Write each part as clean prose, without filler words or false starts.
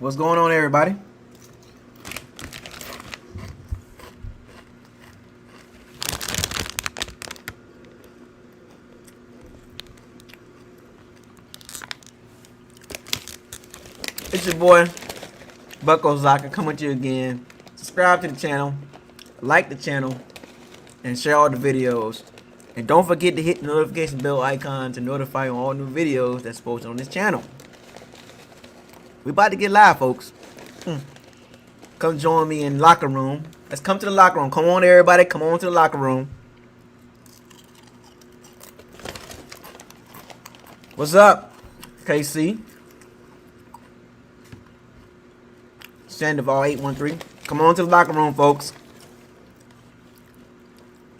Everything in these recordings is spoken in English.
What's going on, everybody? It's your boy, Bucko Zaka, coming to you again. Subscribe to the channel, like the channel, and share all the videos. And don't forget to hit the notification bell icon to notify you on all new videos that's posted on this channel. We about to get live, folks. Come join me in locker room. Let's come to the locker room. Come on, everybody. Come on to the locker room. What's up, KC? Sandoval 813. Come on to the locker room, folks.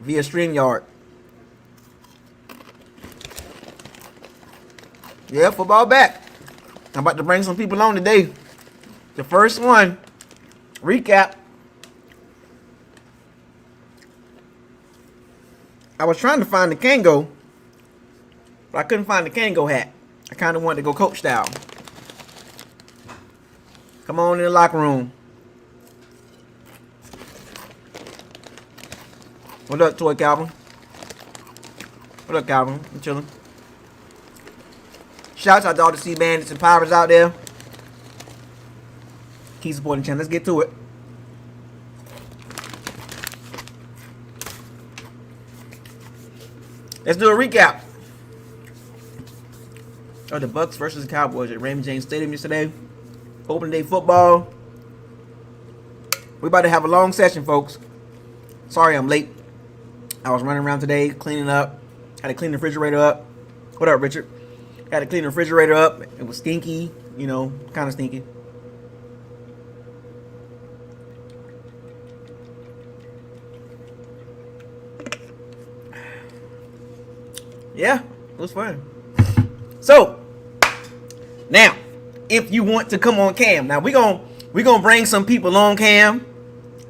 Via StreamYard. Yeah, football back. I'm about to bring some people on today. The first one, recap. I was trying to find the Kango, but I couldn't find the Kango hat. I kind of wanted to go coach style. Come on in the locker room. What up, Toy Calvin? What up, Calvin? I'm chilling. Shouts out to all the Sea Bandits and Pirates out there. Keep supporting the channel. Let's get to it. Let's do a recap of the Bucs versus the Cowboys at Raymond James Stadium yesterday. Opening day football. We're about to have a long session, folks. Sorry I'm late. I was running around today cleaning up. Had to clean the refrigerator up. What up, Richard? Had to clean the refrigerator up. It was stinky, you know, kind of stinky. Yeah, it was fun. So, now, if you want to come on cam, now we're gonna bring some people on cam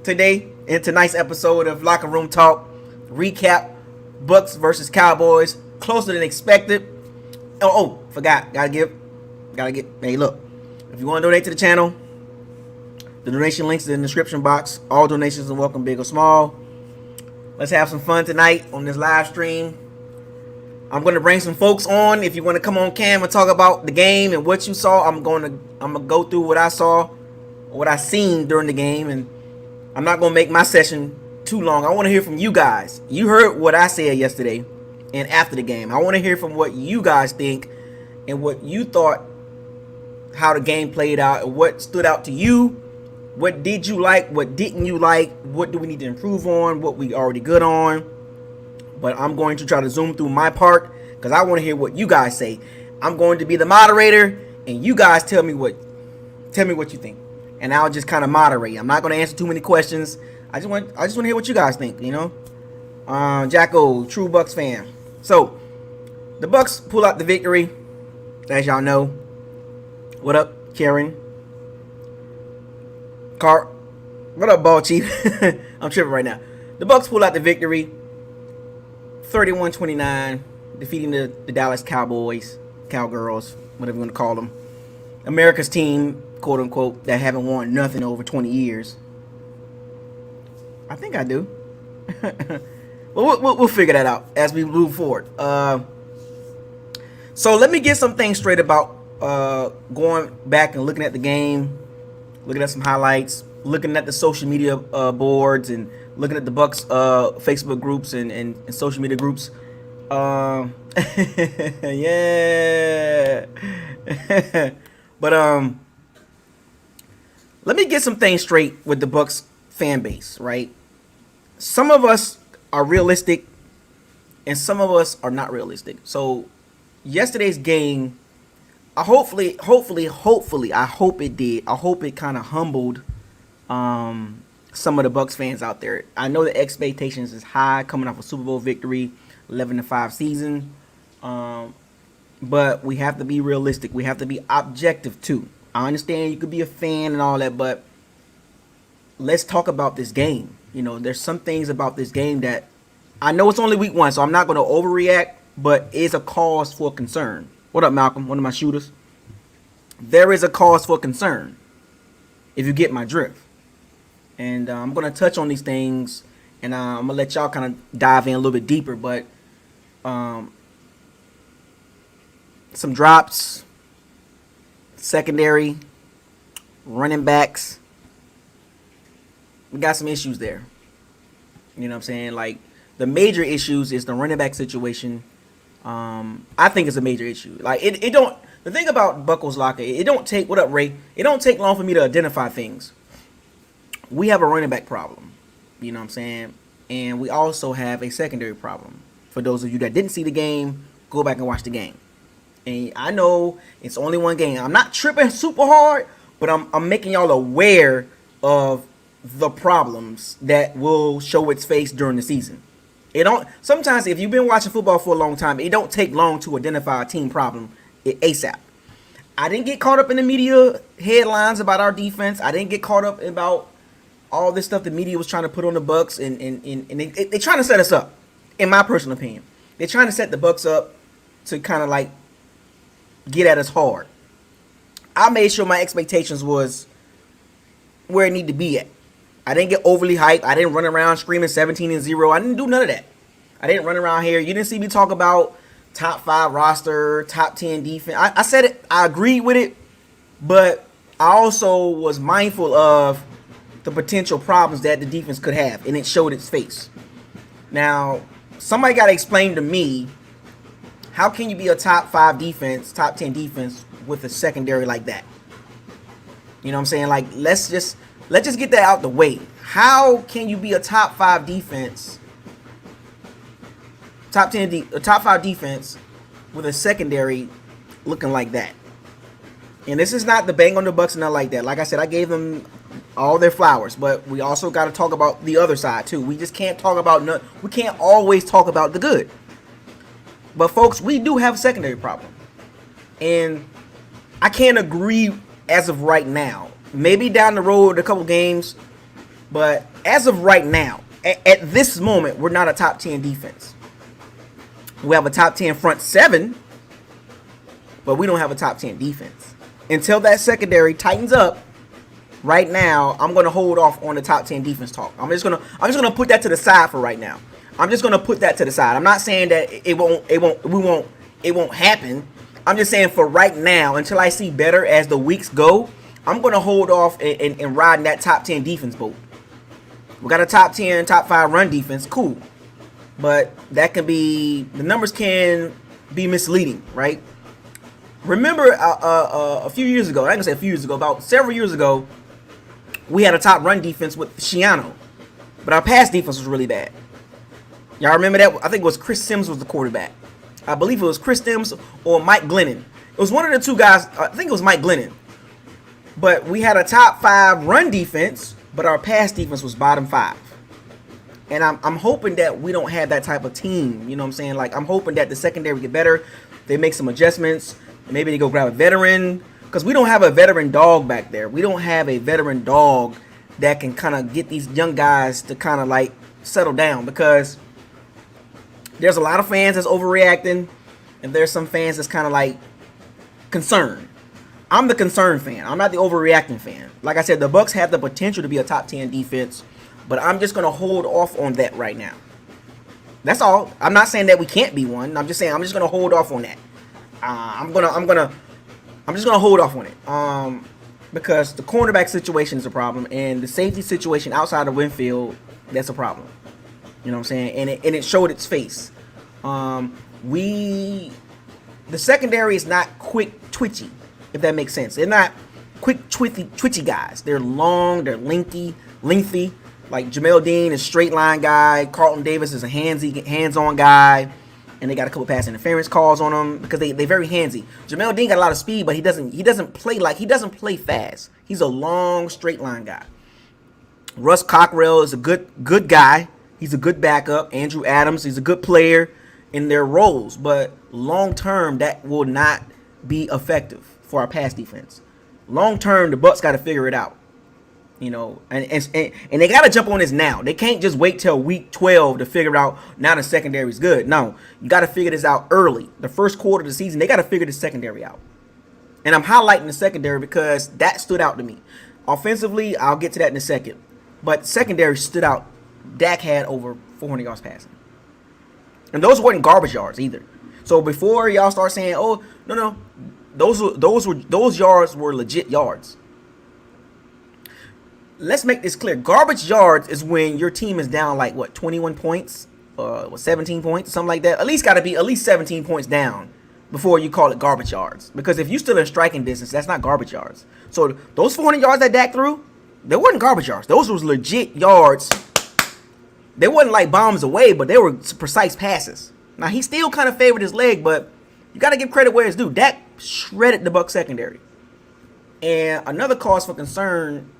today in tonight's episode of Locker Room Talk. Recap Bucs versus Cowboys, closer than expected. Forgot. Gotta get. Hey, look. If you want to donate to the channel, the donation links in the description box. All donations are welcome, big or small. Let's have some fun tonight on this live stream. I'm gonna bring some folks on. If you want to come on cam and talk about the game and what you saw, I'm gonna go through what I saw, what I seen during the game, and I'm not gonna make my session too long. I want to hear from you guys. You heard what I said yesterday and after the game. I want to hear from what you guys think and what you thought, how the game played out, and what stood out to you. What did you like? What didn't you like? What do we need to improve on? What we already good on? But I'm going to try to zoom through my part because I want to hear what you guys say. I'm going to be the moderator, and you guys tell me what you think, and I'll just kind of moderate. I'm not going to answer too many questions. I just want to hear what you guys think. You know, Jacko, true Bucs fan. So the Bucs pull out the victory, as y'all know. What up, Karen? What up, Ball Chief? I'm tripping right now. The Bucs pull out the victory, 31-29, defeating the Dallas Cowboys, Cowgirls, whatever you want to call them. America's team, quote unquote, that haven't won nothing over 20 years. I think I do. Well, we'll figure that out as we move forward. So let me get some things straight about going back and looking at the game, looking at some highlights, looking at the social media boards, and looking at the Bucs Facebook groups and social media groups. Yeah. But let me get some things straight with the Bucs fan base, right? Some of us are realistic and some of us are not realistic. So yesterday's game, I hope it did. I hope it kind of humbled some of the Bucs fans out there. I know the expectations is high coming off a Super Bowl victory, 11-5 season. But we have to be realistic. We have to be objective too. I understand you could be a fan and all that, but let's talk about this game. You know, there's some things about this game that I know it's only week one, so I'm not going to overreact, but it's a cause for concern. What up, Malcolm? One of my shooters. There is a cause for concern. if you get my drift. And I'm going to touch on these things, and I'm going to let y'all kind of dive in a little bit deeper. But some drops, secondary, running backs. We got some issues there. You know what I'm saying? Like, the major issues is the running back situation. I think it's a major issue. Like, it don't. The thing about Buckles Locker, it don't take. What up, Ray? It don't take long for me to identify things. We have a running back problem. You know what I'm saying? And we also have a secondary problem. For those of you that didn't see the game, go back and watch the game. And I know it's only one game. I'm not tripping super hard, but I'm making y'all aware of the problems that will show its face during the season. It don't. Sometimes if you've been watching football for a long time, it don't take long to identify a team problem ASAP. I didn't get caught up in the media headlines about our defense. I didn't get caught up about all this stuff the media was trying to put on the Bucs, and they're trying to set us up. In my personal opinion, they're trying to set the Bucs up to kind of like get at us hard. I made sure my expectations was where it needed to be at. I didn't get overly hyped. I didn't run around screaming 17-0. I didn't do none of that. I didn't run around here. You didn't see me talk about top 5 roster, top 10 defense. I said it. I agreed with it. But I also was mindful of the potential problems that the defense could have. And it showed its face. Now, somebody got to explain to me, how can you be a top 5 defense, top 10 defense with a secondary like that? You know what I'm saying? Like, let's just get that out the way. How can you be a top 5 defense, top 5 defense with a secondary looking like that? And this is not the bang on the Bucs and nothing like that. Like I said, I gave them all their flowers, but we also got to talk about the other side too. We just can't talk about we can't always talk about the good. But folks, we do have a secondary problem, and I can't agree as of right now. Maybe down the road a couple games, but as of right now, at this moment, we're not a top 10 defense. We have a top 10 front 7, but we don't have a top 10 defense. Until that secondary tightens up, right now, I'm going to hold off on the top 10 defense talk. I'm just gonna put that to the side for right now. I'm just gonna put that to the side. I'm not saying that it won't happen. I'm just saying for right now, until I see better as the weeks go, I'm gonna hold off and ride in that top 10 defense boat. We got a top 10, top 5 run defense, cool, but that can be, the numbers can be misleading, right? Remember a few years ago, I ain't gonna say a few years ago, about several years ago, we had a top run defense with Shiano, but our pass defense was really bad. Y'all remember that? I think it was Chris Sims was the quarterback. I believe it was Chris Sims or Mike Glennon. It was one of the two guys. I think it was Mike Glennon. But we had a top 5 run defense, but our pass defense was bottom 5. And I'm hoping that we don't have that type of team. You know what I'm saying? Like, I'm hoping that the secondary get better. They make some adjustments. Maybe they go grab a veteran. Because we don't have a veteran dog back there. We don't have a veteran dog that can kind of get these young guys to kind of like settle down. Because there's a lot of fans that's overreacting, and there's some fans that's kind of like concerned. I'm the concerned fan. I'm not the overreacting fan. Like I said, the Bucs have the potential to be a top 10 defense, but I'm just gonna hold off on that right now. That's all. I'm not saying that we can't be one. I'm just saying I'm just gonna hold off on that. I'm just gonna hold off on it. Because the cornerback situation is a problem, and the safety situation outside of Winfield, that's a problem. You know what I'm saying? And it showed its face. The secondary is not quick, twitchy, if that makes sense. They're not quick, twitchy guys. They're long, they're lengthy. Like Jamel Dean is a straight line guy. Carlton Davis is a hands-on guy. And they got a couple pass interference calls on them because they very handsy. Jamel Dean got a lot of speed, but he doesn't play fast. He's a long, straight line guy. Russ Cockrell is a good guy. He's a good backup. Andrew Adams, he's a good player in their roles. But long term, that will not be effective for our pass defense. Long term, the Bucs got to figure it out. You know, and they got to jump on this now. They can't just wait till week 12 to figure out now the secondary is good. No, you got to figure this out early. The first quarter of the season, they got to figure the secondary out. And I'm highlighting the secondary because that stood out to me. Offensively, I'll get to that in a second. But secondary stood out. Dak had over 400 yards passing. And those weren't garbage yards either. So before y'all start saying, "Oh, no, those yards were legit yards." Let's make this clear. Garbage yards is when your team is down like 21 points, 17 points, something like that. At least got to be at least 17 points down before you call it garbage yards. Because if you're still in striking distance, that's not garbage yards. So those 400 yards that Dak threw, they weren't garbage yards. Those was legit yards. They wasn't like bombs away, but they were precise passes. Now, he still kind of favored his leg, but you got to give credit where it's due. Dak shredded the Bucs secondary. And another cause for concern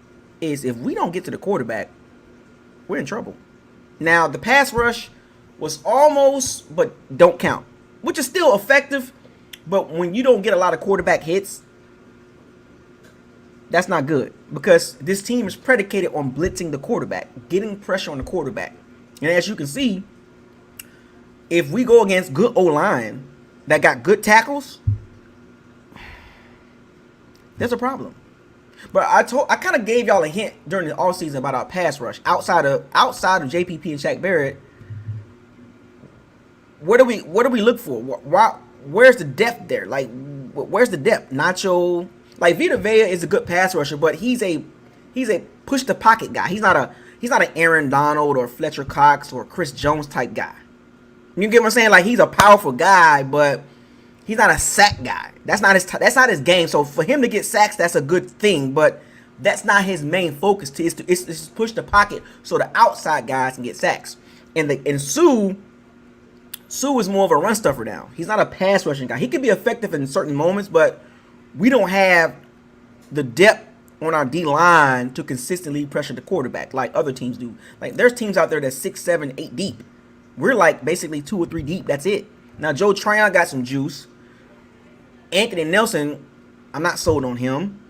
is if we don't get to the quarterback, we're in trouble. Now, the pass rush was almost, but don't count, which is still effective. But when you don't get a lot of quarterback hits, that's not good, because this team is predicated on blitzing the quarterback, getting pressure on the quarterback. And as you can see, if we go against good O-line that got good tackles, there's a problem. But I kind of gave y'all a hint during the offseason about our pass rush. Outside of JPP and Shaq Barrett, what do we look for? Where's the depth there? Like, where's the depth? Nacho, like Vita Vea is a good pass rusher, but he's a push the pocket guy. He's not an Aaron Donald or Fletcher Cox or Chris Jones type guy. You get what I'm saying? Like, he's a powerful guy, but he's not a sack guy. That's not his game. So for him to get sacks, that's a good thing, but that's not his main focus. It's push the pocket so the outside guys can get sacks. And Sue is more of a run stuffer now. He's not a pass rushing guy. He can be effective in certain moments, but we don't have the depth on our D-line to consistently pressure the quarterback like other teams do. Like, there's teams out there that's 6, 7, 8 deep. We're like basically 2 or 3 deep. That's it. Now, Joe Tryon got some juice. Anthony Nelson, I'm not sold on him.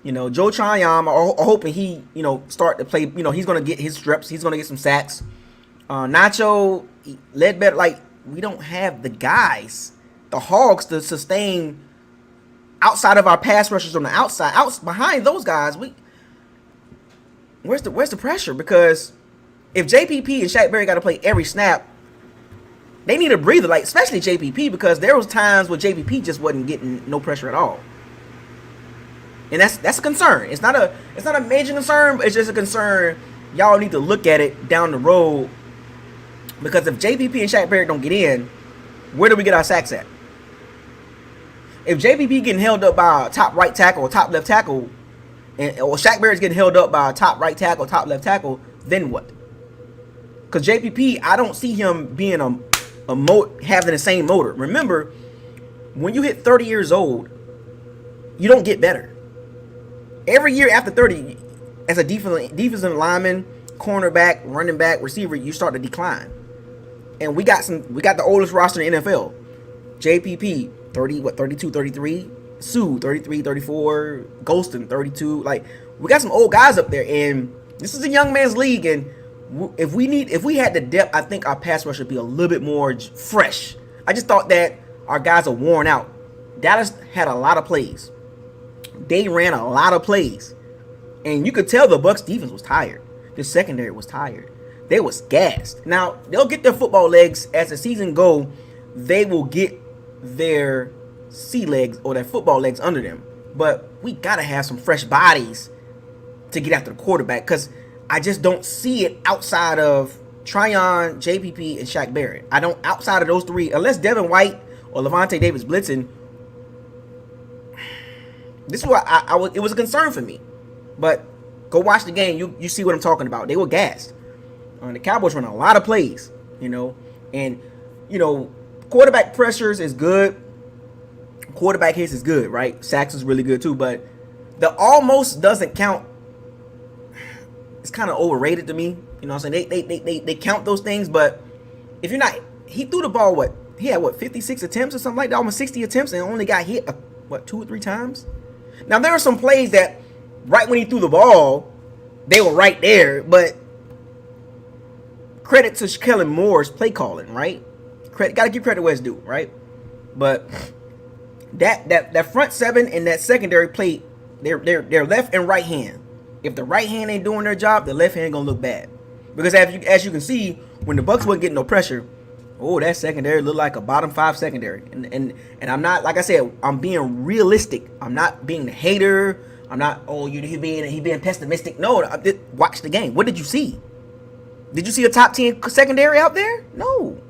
Joe Tryon, I'm hoping he, start to play. He's going to get his reps. He's going to get some sacks. Nacho, Ledbetter, like, we don't have the guys, the hogs, to sustain outside of our pass rushers on the outside. Behind those guys, where's the pressure? Because if JPP and Shaq Barrett got to play every snap, they need a breather, like, especially JPP, because there was times where JPP just wasn't getting no pressure at all. And that's a concern. It's not a major concern, but it's just a concern. Y'all need to look at it down the road, because if JPP and Shaq Barrett don't get in, where do we get our sacks at? If JPP getting held up by a top right tackle or top left tackle, or Shaq Barrett's getting held up by a top right tackle, top left tackle, then what? Because JPP, I don't see him being having the same motor. Remember, when you hit 30 years old, you don't get better. Every year after 30, as a defensive lineman, cornerback, running back, receiver, you start to decline. And we got the oldest roster in the NFL. JPP, 32, 33. Sue, 33, 34. Golston, 32. Like, we got some old guys up there, and this is a young man's league, and if we had the depth, I think our pass rush would be a little bit more fresh. I just thought that our guys are worn out. Dallas had a lot of plays. They ran a lot of plays, and you could tell the Bucs defense was tired. The secondary was tired. They was gassed. Now, they'll get their football legs as the season go. They will get their sea legs or their football legs under them. But we gotta have some fresh bodies to get after the quarterback, because I just don't see it outside of Tryon, JPP, and Shaq Barrett. I don't, outside of those three, unless Devin White or Levante Davis blitzing. This is why it was a concern for me. But go watch the game. You see what I'm talking about. They were gassed. The Cowboys run a lot of plays, and quarterback pressures is good. Quarterback hits is good, right? Sacks is really good too, but the almost doesn't count. It's kind of overrated to me. You know what I'm saying? They count those things, but if you're not, he threw the ball, he had 56 attempts or something like that, almost 60 attempts, and only got hit 2 or 3 times. Now, there are some plays that right when he threw the ball, they were right there, but credit to Kellen Moore's play calling, right? Got to give credit where it's due, right? But that front seven and that secondary play, their left and right hand, If the right hand ain't doing their job, the left hand gonna look bad. Because as you can see, when the Bucs wasn't getting no pressure, that secondary looked like a bottom 5 secondary. And I'm not, like I said, I'm being realistic. I'm not being the hater. I'm not, he being pessimistic. No, watch the game. What did you see? Did you see a top 10 secondary out there? No.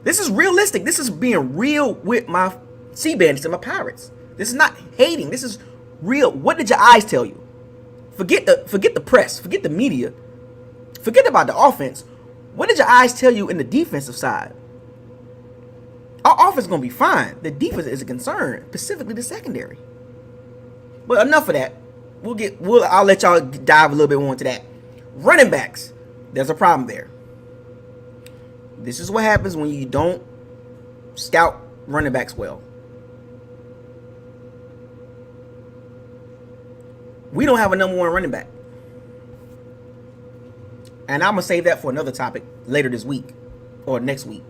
This is realistic. This is being real with my Sea Bandits and my Pirates. This is not hating. This is real. What did your eyes tell you? Forget the press. Forget the media. Forget about the offense. What did your eyes tell you in the defensive side? Our offense is going to be fine. The defense is a concern, specifically the secondary. But enough of that. I'll let y'all dive a little bit more into that. Running backs. There's a problem there. This is what happens when you don't scout running backs well. We don't have a number 1 running back. And I'm going to save that for another topic later this week or next week.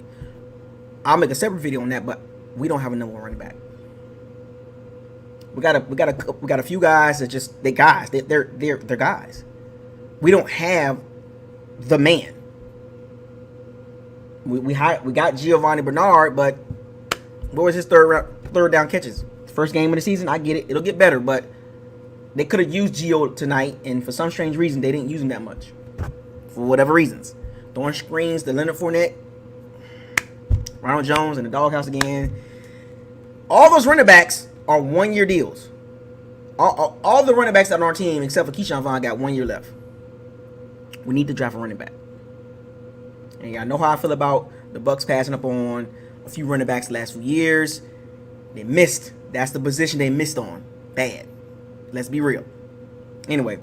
I'll make a separate video on that, but we don't have a number 1 running back. We got a few guys that just they're guys. They're guys. We don't have the man. We got Giovanni Bernard, but what was his third down catches? First game of the season, I get it. It'll get better, but they could have used Gio tonight, and for some strange reason, they didn't use him that much. For whatever reasons. Throwing screens to Leonard Fournette, Ronald Jones, and the doghouse again. All those running backs are 1-year deals. All the running backs on our team, except for Keyshawn Vaughn, got 1 year left. We need to draft a running back. And y'all know how I feel about the Bucs passing up on a few running backs the last few years. They missed. That's the position they missed on. Bad. Let's be real. Anyway,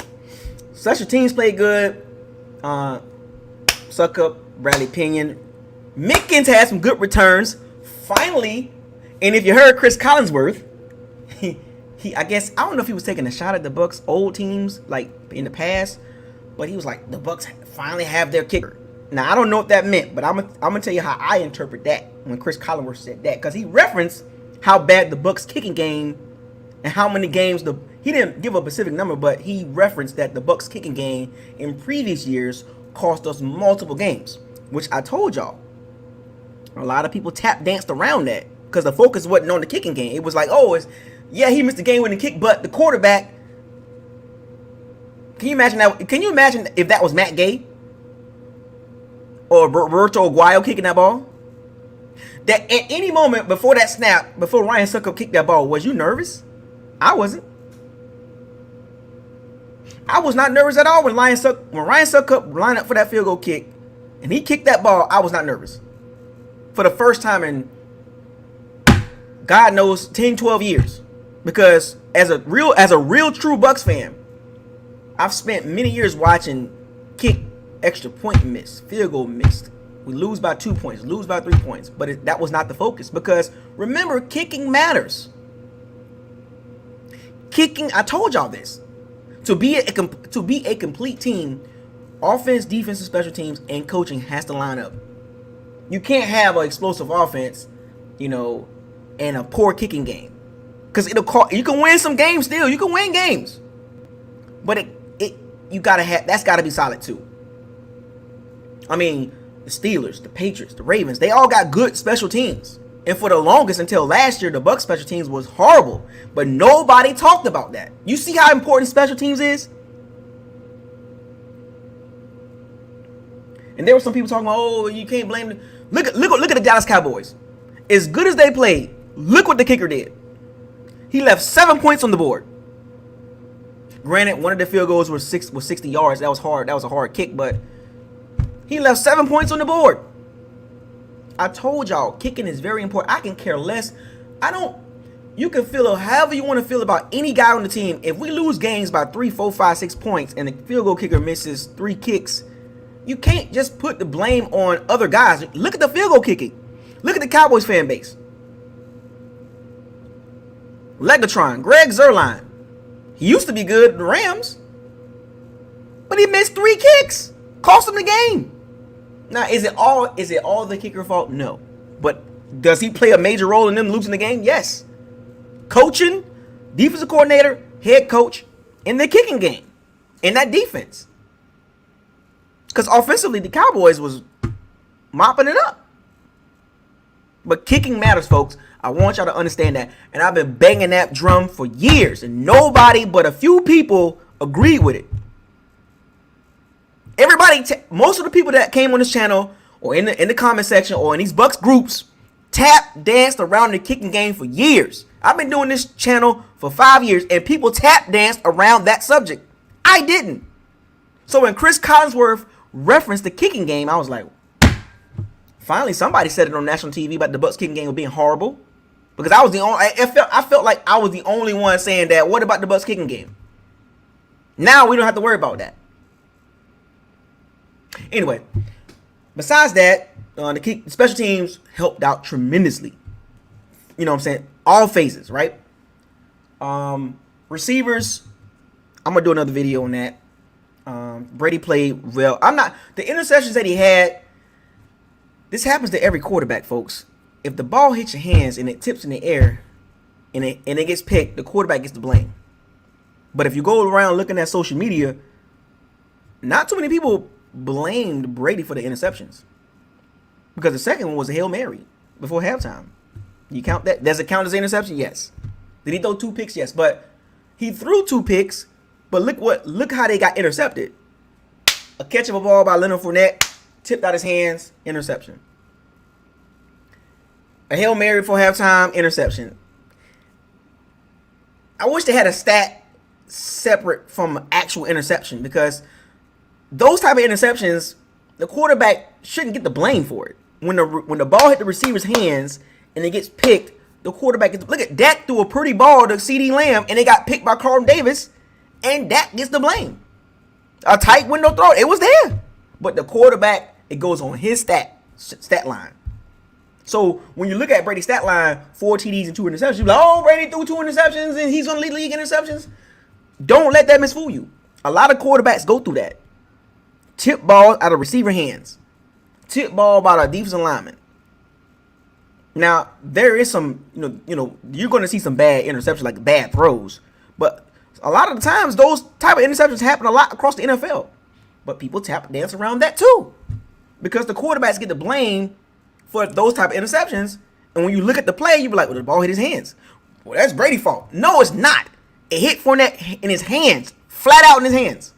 special teams played good. Succop, Bradley Pinion. Mickens had some good returns. Finally. And if you heard Chris Collinsworth, he I guess, I don't know if he was taking a shot at the Bucs old teams like in the past, but he was like, the Bucs finally have their kicker. Now, I don't know what that meant, but I'm gonna tell you how I interpret that when Chris Collinsworth said that, because he referenced how bad the Bucs kicking game and how many games he didn't give a specific number, but he referenced that the Bucs kicking game in previous years cost us multiple games, which I told y'all. A lot of people tap danced around that because the focus wasn't on the kicking game. It was like, he missed the game winning kick, but the quarterback. Can you imagine that? Can you imagine if that was Matt Gay or Roberto Aguayo kicking that ball? That at any moment before that snap, before Ryan Succop kicked that ball, was you nervous? I wasn't. I was not nervous at all when Ryan Succop lined up for that field goal kick and he kicked that ball. I was not nervous. For the first time in God knows 10, 12 years. Because as a real true Bucs fan, I've spent many years watching kick extra point miss, field goal missed. We lose by 2 points, lose by 3 points, but that was not the focus, because remember, kicking matters. Kicking, I told y'all this. To be a complete team, offense, defense, and special teams and coaching has to line up. You can't have an explosive offense, and a poor kicking game. Because you can win some games still. You can win games. But that's gotta be solid too. I mean, the Steelers, the Patriots, the Ravens, they all got good special teams. And for the longest, until last year, the Bucs special teams was horrible. But nobody talked about that. You see how important special teams is? And there were some people talking about, you can't blame them. Look at the Dallas Cowboys. As good as they played, look what the kicker did. He left 7 points on the board. Granted, one of the field goals was 60 yards. That was hard. That was a hard kick, but he left 7 points on the board. I told y'all, kicking is very important. I can care less. You can feel however you want to feel about any guy on the team. If we lose games by 3, 4, 5, 6 points and the field goal kicker misses 3 kicks, you can't just put the blame on other guys. Look at the field goal kicking. Look at the Cowboys fan base. Legatron, Greg Zuerlein. He used to be good at the Rams, but he missed 3 kicks. Cost him the game. Now, is it all the kicker fault? No. But does he play a major role in them losing the game? Yes. Coaching, defensive coordinator, head coach, in the kicking game. in that defense. Because offensively, the Cowboys was mopping it up. But kicking matters, folks. I want y'all to understand that. And I've been banging that drum for years. And nobody but a few people agreed with it. Everybody, most of the people that came on this channel or in the comment section or in these Bucks groups tap danced around the kicking game for years. I've been doing this channel for 5 years and people tap danced around that subject. I didn't. So when Chris Collinsworth referenced the kicking game, I was like, finally somebody said it on national TV about the Bucks kicking game being horrible. Because I was the only, I felt like I was the only one saying that. What about the Bucks kicking game? Now we don't have to worry about that. Anyway, besides that, the special teams helped out tremendously. You know what I'm saying? All phases, right? Receivers, I'm going to do another video on that. Brady played well. The interceptions that he had, this happens to every quarterback, folks. If the ball hits your hands and it tips in the air and it gets picked, the quarterback gets the blame. But if you go around looking at social media, not too many people blamed Brady for the interceptions. Because the second one was a Hail Mary before halftime. You count that? Does it count as an interception? Yes. Did he throw 2 picks? Yes. But he threw 2 picks, but look how they got intercepted. A catch of a ball by Leonard Fournette, tipped out his hands, interception. A Hail Mary before halftime, interception. I wish they had a stat separate from actual interception, because those type of interceptions, the quarterback shouldn't get the blame for it. When the ball hit the receiver's hands and it gets picked, the quarterback gets. Look at Dak threw a pretty ball to CeeDee Lamb and it got picked by Carlton Davis, and Dak gets the blame. A tight window throw, it was there, but the quarterback, it goes on his stat line. So when you look at Brady's stat line, 4 TDs and 2 interceptions, you're like, oh, Brady threw 2 interceptions and he's gonna lead league interceptions. Don't let that misfool you. A lot of quarterbacks go through that. Tip ball out of receiver hands. Tip ball by the defensive lineman. Now, there is some, you're going to see some bad interceptions, like bad throws. But a lot of the times, those type of interceptions happen a lot across the NFL. But people dance around that too. Because the quarterbacks get the blame for those type of interceptions. And when you look at the play, you be like, well, the ball hit his hands. Well, that's Brady's fault. No, it's not. It hit Fournette in his hands. Flat out in his hands.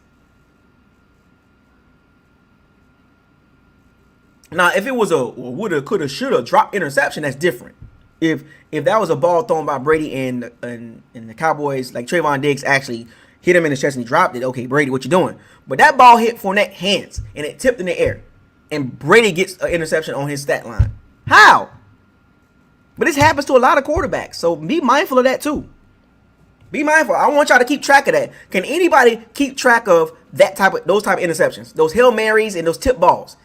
Now, if it was a woulda, coulda, shoulda drop interception, that's different. If that was a ball thrown by Brady and the Cowboys, like Trayvon Diggs actually hit him in the chest and he dropped it, okay, Brady, what you doing? But that ball hit Fournette's hands and it tipped in the air, and Brady gets an interception on his stat line. How? But this happens to a lot of quarterbacks, so be mindful of that too. Be mindful. I want y'all to keep track of that. Can anybody keep track of those type of interceptions, those Hail Marys and those tip balls?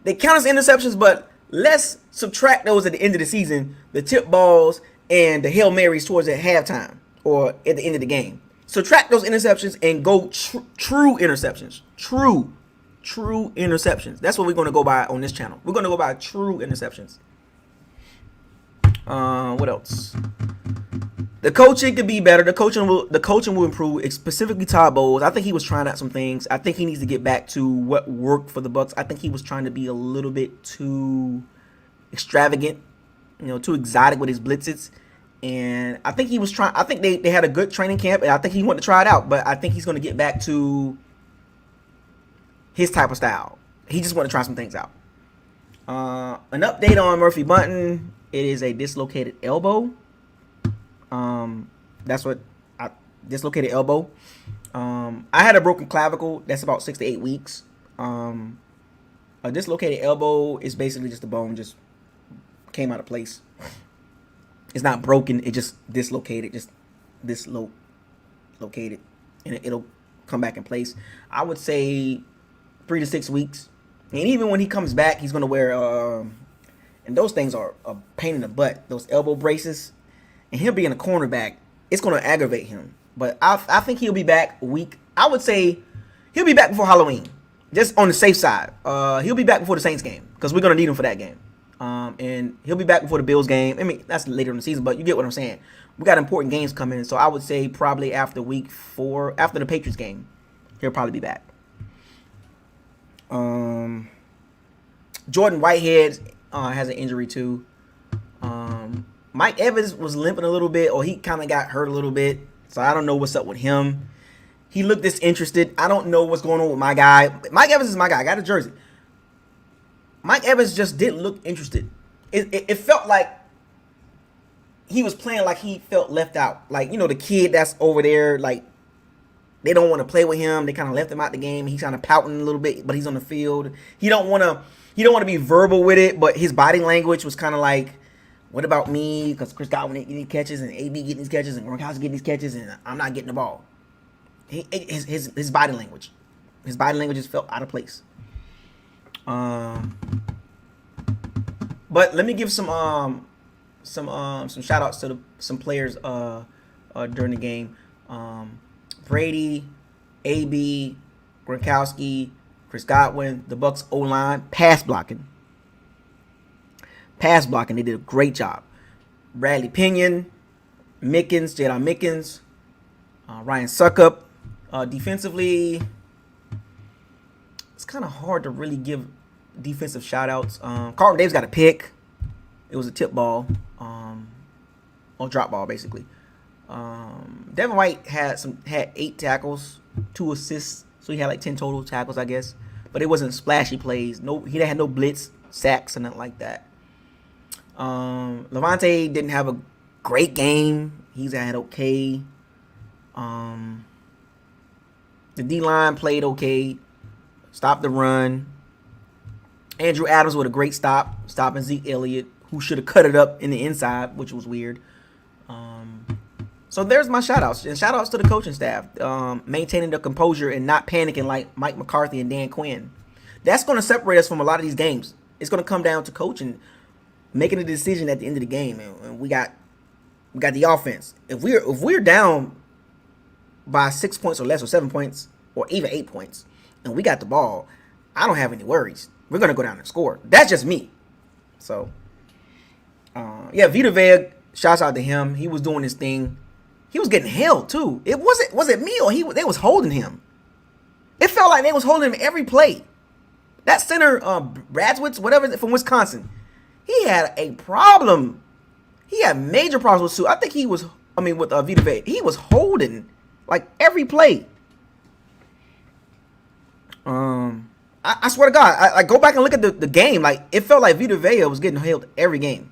They count as interceptions, but let's subtract those at the end of the season, the tip balls and the Hail Marys towards the halftime or at the end of the game. Subtract those interceptions and go true interceptions. True interceptions. That's what we're going to go by on this channel. We're going to go by true interceptions. What else? The coaching could be better. The coaching will improve. Specifically, Todd Bowles. I think he was trying out some things. I think he needs to get back to what worked for the Bucks. I think he was trying to be a little bit too extravagant, too exotic with his blitzes. And I think he was trying. I think they had a good training camp, and I think he wanted to try it out. But I think he's going to get back to his type of style. He just wanted to try some things out. An update on Murphy Bunting. It is a dislocated elbow. Dislocated elbow. I had a broken clavicle. That's about 6 to 8 weeks. A dislocated elbow is basically just the bone just came out of place. It's not broken. It just dislocated. Just dislocated, and it'll come back in place. I would say 3 to 6 weeks. And even when he comes back, he's gonna wear and those things are a pain in the butt. Those elbow braces. And him being a cornerback, it's going to aggravate him. But I think he'll be back a week. I would say he'll be back before Halloween. Just on the safe side. He'll be back before the Saints game, because we're going to need him for that game. And he'll be back before the Bills game. I mean, that's later in the season, but you get what I'm saying. We got important games coming in. So I would say probably after week 4, after the Patriots game. He'll probably be back. Jordan Whitehead has an injury too. Mike Evans was limping a little bit, or he kind of got hurt a little bit. So I don't know what's up with him. He looked disinterested. I don't know what's going on with my guy. Mike Evans is my guy. I got a jersey. Mike Evans just didn't look interested. It felt like he was playing like he felt left out. Like, you know, the kid that's over there, like, they don't want to play with him. They kind of left him out the game. He's kind of pouting a little bit, but he's on the field. He don't want to be verbal with it, but his body language was kind of like, what about me? Because Chris Godwin getting these catches, and AB getting these catches, and Gronkowski getting these catches, and I'm not getting the ball. His body language. His body language just felt out of place. But let me give some shout outs to some players during the game. Brady, AB, Gronkowski, Chris Godwin, the Bucs O-line, pass blocking. They did a great job. Bradley Pinion, Jadon Mickens, Ryan Succop. Defensively, it's kind of hard to really give defensive shout outs. Carlton Davis got a pick. It was a tip ball, or drop ball basically. Devin White had 8 tackles, 2 assists, so he had like 10 total tackles, I guess. But it wasn't splashy plays. He had no blitz, sacks, or nothing like that. Levante didn't have a great game. He's had okay. The D-line played okay. Stopped the run. Andrew Adams with a great stopping Zeke Elliott, who should have cut it up in the inside, which was weird. So there's my shout-outs. And shout-outs to the coaching staff, maintaining the composure and not panicking like Mike McCarthy and Dan Quinn. That's going to separate us from a lot of these games. It's going to come down to coaching, making a decision at the end of the game. And we got the offense. If we're down by 6 points or less, or 7 points, or even 8 points, and we got the ball, I don't have any worries. We're going to go down and score. That's just me. So, Vita Vea, shouts out to him. He was doing his thing. He was getting held, too. Was it me, or they was holding him? It felt like they was holding him every play. That center, Bradzwitz, whatever, from Wisconsin, he had a problem. He had major problems with Sue. I think with Vita Vea. He was holding, like, every play. I swear to God, I go back and look at the game. Like, it felt like Vita Vea was getting held every game.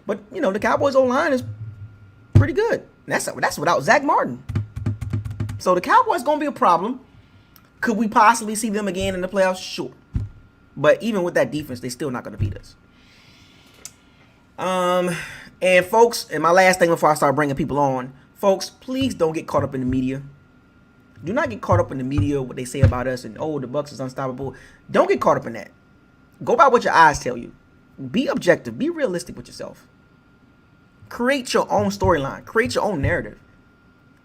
But, the Cowboys O-line is pretty good. That's without Zach Martin. So the Cowboys going to be a problem. Could we possibly see them again in the playoffs? Sure. But even with that defense, they're still not going to beat us. And folks, and my last thing before I start bringing people on, folks, please don't get caught up in the media. Do not get caught up in the media, what they say about us, and, the Bucs is unstoppable. Don't get caught up in that. Go by what your eyes tell you. Be objective. Be realistic with yourself. Create your own storyline. Create your own narrative.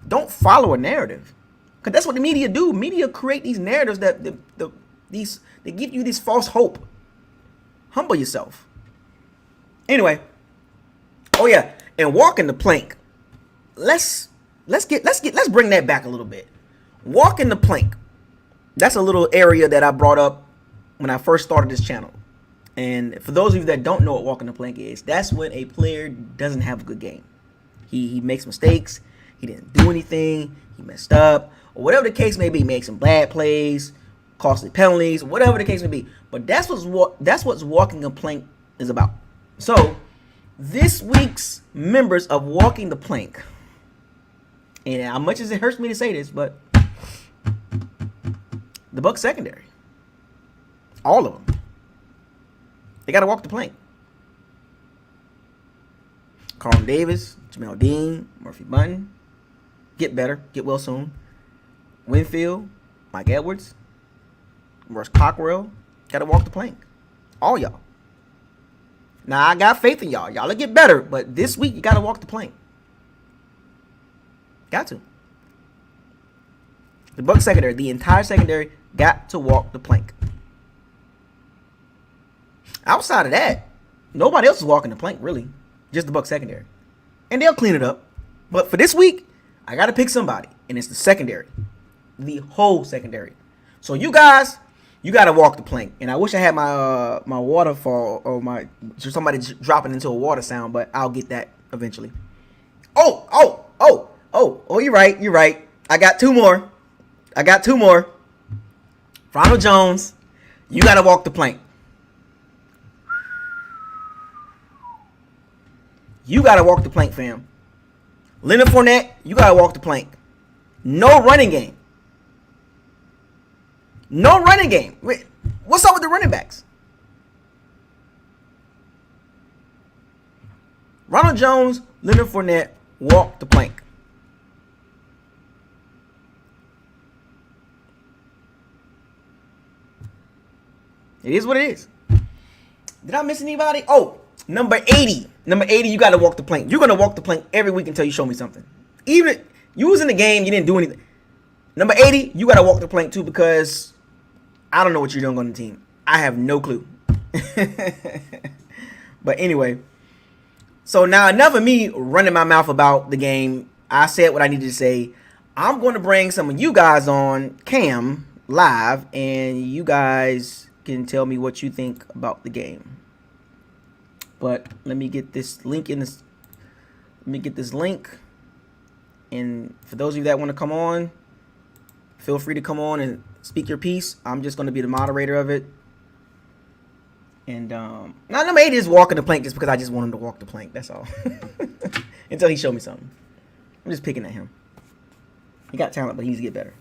Don't follow a narrative. Because that's what the media do. Media create these narratives that they give you this false hope. Humble yourself. Anyway. Oh yeah. And walking the plank. Let's bring that back a little bit. Walking the plank. That's a little area that I brought up when I first started this channel. And for those of you that don't know what walking the plank is, that's when a player doesn't have a good game. He makes mistakes. He didn't do anything. He messed up. Or whatever the case may be. Makes some bad plays, costly penalties, whatever the case may be. But that's what's walking the plank is about. So this week's members of Walking the Plank, and as much as it hurts me to say this, but the Bucs secondary, all of them, they got to walk the plank. Carlton Davis, Jamel Dean, Murphy Bunton, get better, get well soon. Winfield, Mike Edwards, Russ Cockrell, got to walk the plank. All y'all. Now, I got faith in y'all. Y'all will get better, but this week you got to walk the plank. Got to. The Bucs secondary, the entire secondary, got to walk the plank. Outside of that, nobody else is walking the plank, really. Just the Bucs secondary. And they'll clean it up. But for this week, I got to pick somebody. and it's the secondary, the whole secondary. So you guys, you got to walk the plank. And I wish I had my my waterfall or my somebody dropping into a water sound, but I'll get that eventually. Oh, you're right. I got two more. Ronald Jones, you got to walk the plank. You got to walk the plank, fam. Leonard Fournette, you got to walk the plank. No running game. Wait, what's up with the running backs? Ronald Jones, Leonard Fournette, walk the plank. It is what it is. Did I miss anybody? Oh, number 80. Number 80, you got to walk the plank. You're going to walk the plank every week until you show me something. Even you was in the game, you didn't do anything. Number 80, you got to walk the plank too, because I don't know what you're doing on the team. I have no clue. But anyway, so now enough of me running my mouth about the game. I said what I needed to say. I'm going to bring some of you guys on cam live, and you guys can tell me what you think about the game. But let me get this link in this. Let me get this link. And for those of you that want to come on, feel free to come on and speak your piece. I'm just going to be the moderator of it. And now number 80 is walking the plank just because I just want him to walk the plank. That's all. Until he showed me something. I'm just picking at him. He got talent, but he needs to get better.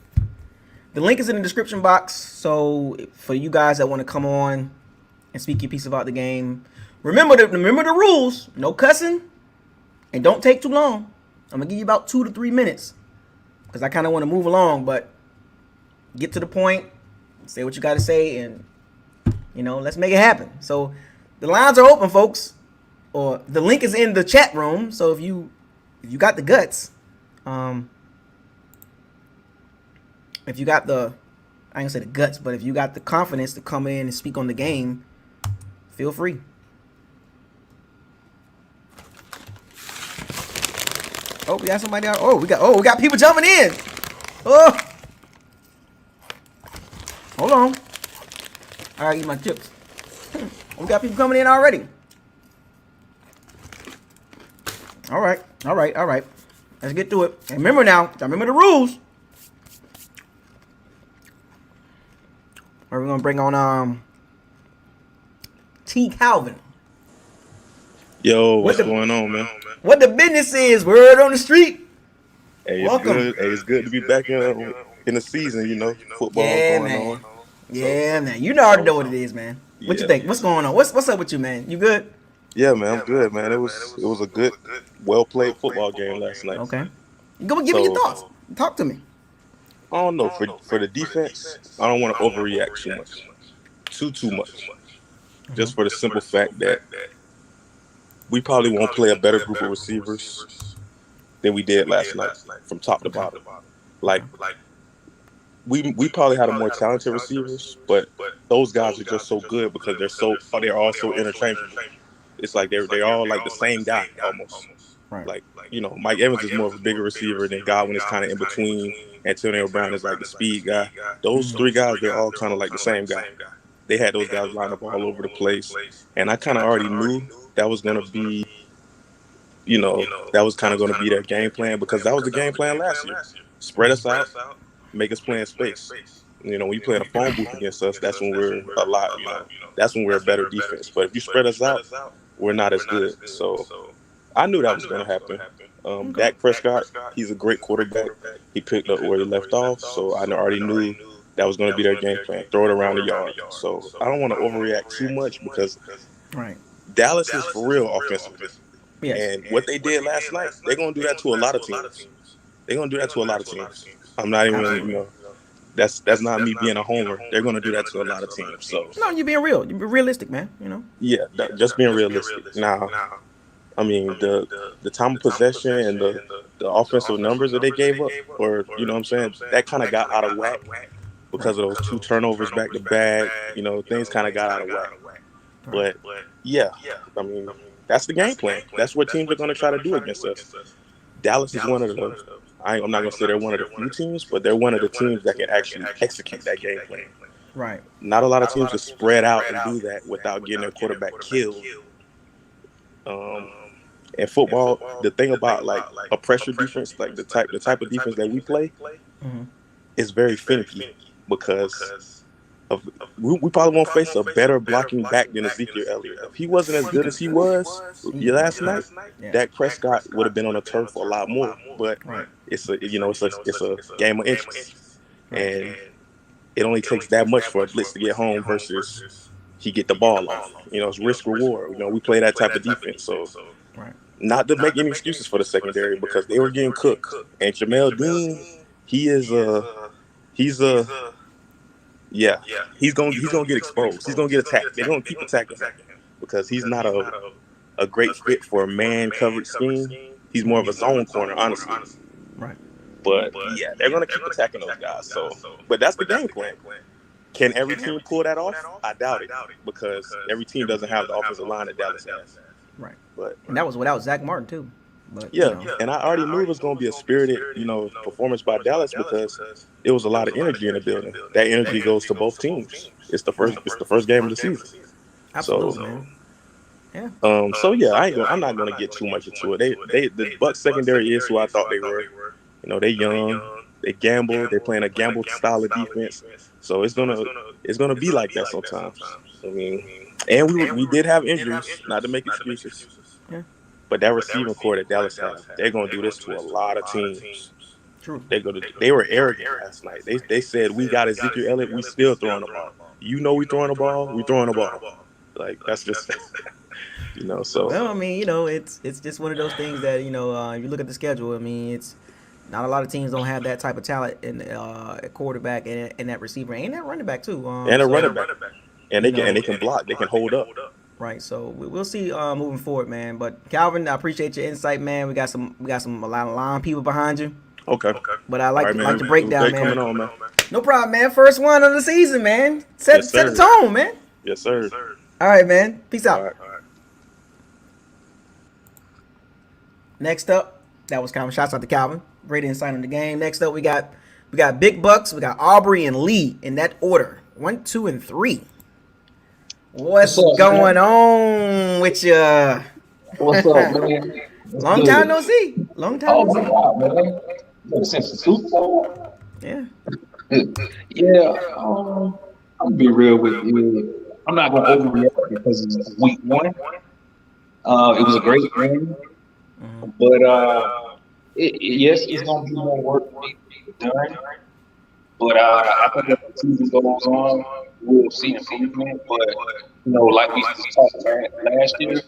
The link is in the description box. So for you guys that want to come on and speak your piece about the game, remember the rules. No cussing, and don't take too long. I'm gonna give you about 2 to 3 minutes because I kind of want to move along, but get to the point, say what you got to say, and let's make it happen. So the lines are open, folks, or the link is in the chat room. So if you got the guts, if you got the, I ain't gonna say the guts, but if you got the confidence to come in and speak on the game, feel free. Oh, we got somebody out. We got people jumping in. Oh, hold on. I gotta eat my chips. We got people coming in already. All right. Let's get to it. And remember the rules. We're gonna bring on T. Calvin. Yo, what's going on, man? What the business is? Word on the street. Hey, Welcome. Good. Hey, it's good to be back in the season. Football going on. Yeah, man. You already know what it is, man. What you think? What's going on? What's up with you, man? You good? Yeah, man. I'm good, man. It was a good, well played football game last night. Okay. Give me your thoughts. Talk to me. I don't know. For the defense, I don't want to overreact too much. Too much. Just for the simple fact that we probably won't play a better group of receivers than we did last night from top to bottom. Like we probably had a more talented receivers, but those guys are just so good because they're all so interchangeable. It's like they're all like the same guy almost. Right. Like, Mike Evans is more of a bigger receiver than Godwin is kind of in between. Antonio Brown is like the speed guy. Those three guys, they're all kind of like the same guy. They had those guys lined up all over the place. And I kind of already knew that was going to be, that was kind of going to be their game plan because that was the game plan last year. Spread us out, make us play in space. When you play in a phone booth against us, that's when we're that's when we're a better defense. But if you spread us out, we're not as good. So I knew that was going to happen. Dak Prescott, he's a great quarterback. He picked up where he left off. So I already knew that was going to be their game plan. Throw it around the yard. So I don't want to overreact too much because Dallas is for real offensively. Yes. And what they did last night, they're going to do that to a lot of teams. I'm not even, that's not me being a homer. They're going to do that to a lot of teams. So no, you're being real. You're realistic, man. Yeah, just being realistic. Now, I mean, the time of possession and the offensive numbers that they gave up, or that kind of got out of whack because of those 2 turnovers back to back. Things kind of got out of whack. But yeah, I mean, that's the game plan. That's what teams are going to try to do against us. Dallas is one of those. I'm not gonna say they're one of the few teams, but they're one of the teams that can actually execute that game plan. Right. Not a lot of teams can spread out and do that without getting their quarterback killed. In football, the thing about like a pressure defense, like the type of defense that we play, is very finicky because we probably won't face a better blocking back than Ezekiel Elliott. If he wasn't as good as he was last night, Dak Prescott would have been on the turf for a lot more. But it's a game of inches, and it only takes that much for a blitz to get home versus he get the ball off. It's risk reward. We play that type of defense, so. Not to make any excuses for the secondary because they were getting cooked. And Jamel Dean, he's gonna get exposed. He's gonna get attacked. They're gonna keep attacking him because he's not a great fit for a man coverage scheme. He's more of a zone corner, honestly. Right. But yeah, they're gonna keep attacking those guys. So, but that's the game plan. Can every team pull that off? I doubt it because every team doesn't have the offensive line that Dallas has. Right. But and that was without Zach Martin too. But, and I already knew it was going to be a spirited, performance by Dallas because it was a lot of energy in the building. That energy goes to both teams. It's the first game of the season. Absolutely, man. Yeah. I'm not going to get too much into it. The Bucs secondary is who I thought they were. They young, they gamble, they're playing a gamble style of defense. So it's gonna be like that sometimes. I mean, and we did have injuries, not to make excuses. Yeah. But that receiving core that Dallas has, they're gonna do this to a lot of teams. True. They were arrogant last night. They said we got Ezekiel Elliott, we still throwing the ball. We throwing the ball, we throwing the ball. Like that's just so. Well, I mean, it's just one of those things that if you look at the schedule, I mean, it's not a lot of teams don't have that type of talent in quarterback and that receiver and that running back too. And a running back. And they can block. They can hold up. Right. So we'll see moving forward, man. But Calvin, I appreciate your insight, man. We got a lot of line people behind you. Okay. But I like the breakdown, man. Coming on, man. No problem, man. First one of the season, man. Set the tone, man. Yes, sir. All right, man. Peace out. All right. Next up, that was Calvin. Shouts out to Calvin. Great insight on the game. Next up, we got Big Bucks. We got Aubrey and Lee in that order. 1, 2, and 3. What's going on with you? What's up, man? Long time no see. Long time no see. God, man. Since the Super Bowl. Yeah. Yeah. I'm gonna be real with you. I'm not gonna overreact because it's week 1. It was a great game, but yes, it's gonna be more work to be done. But I think as the season goes on, we'll see improvement. But like we talked about last year,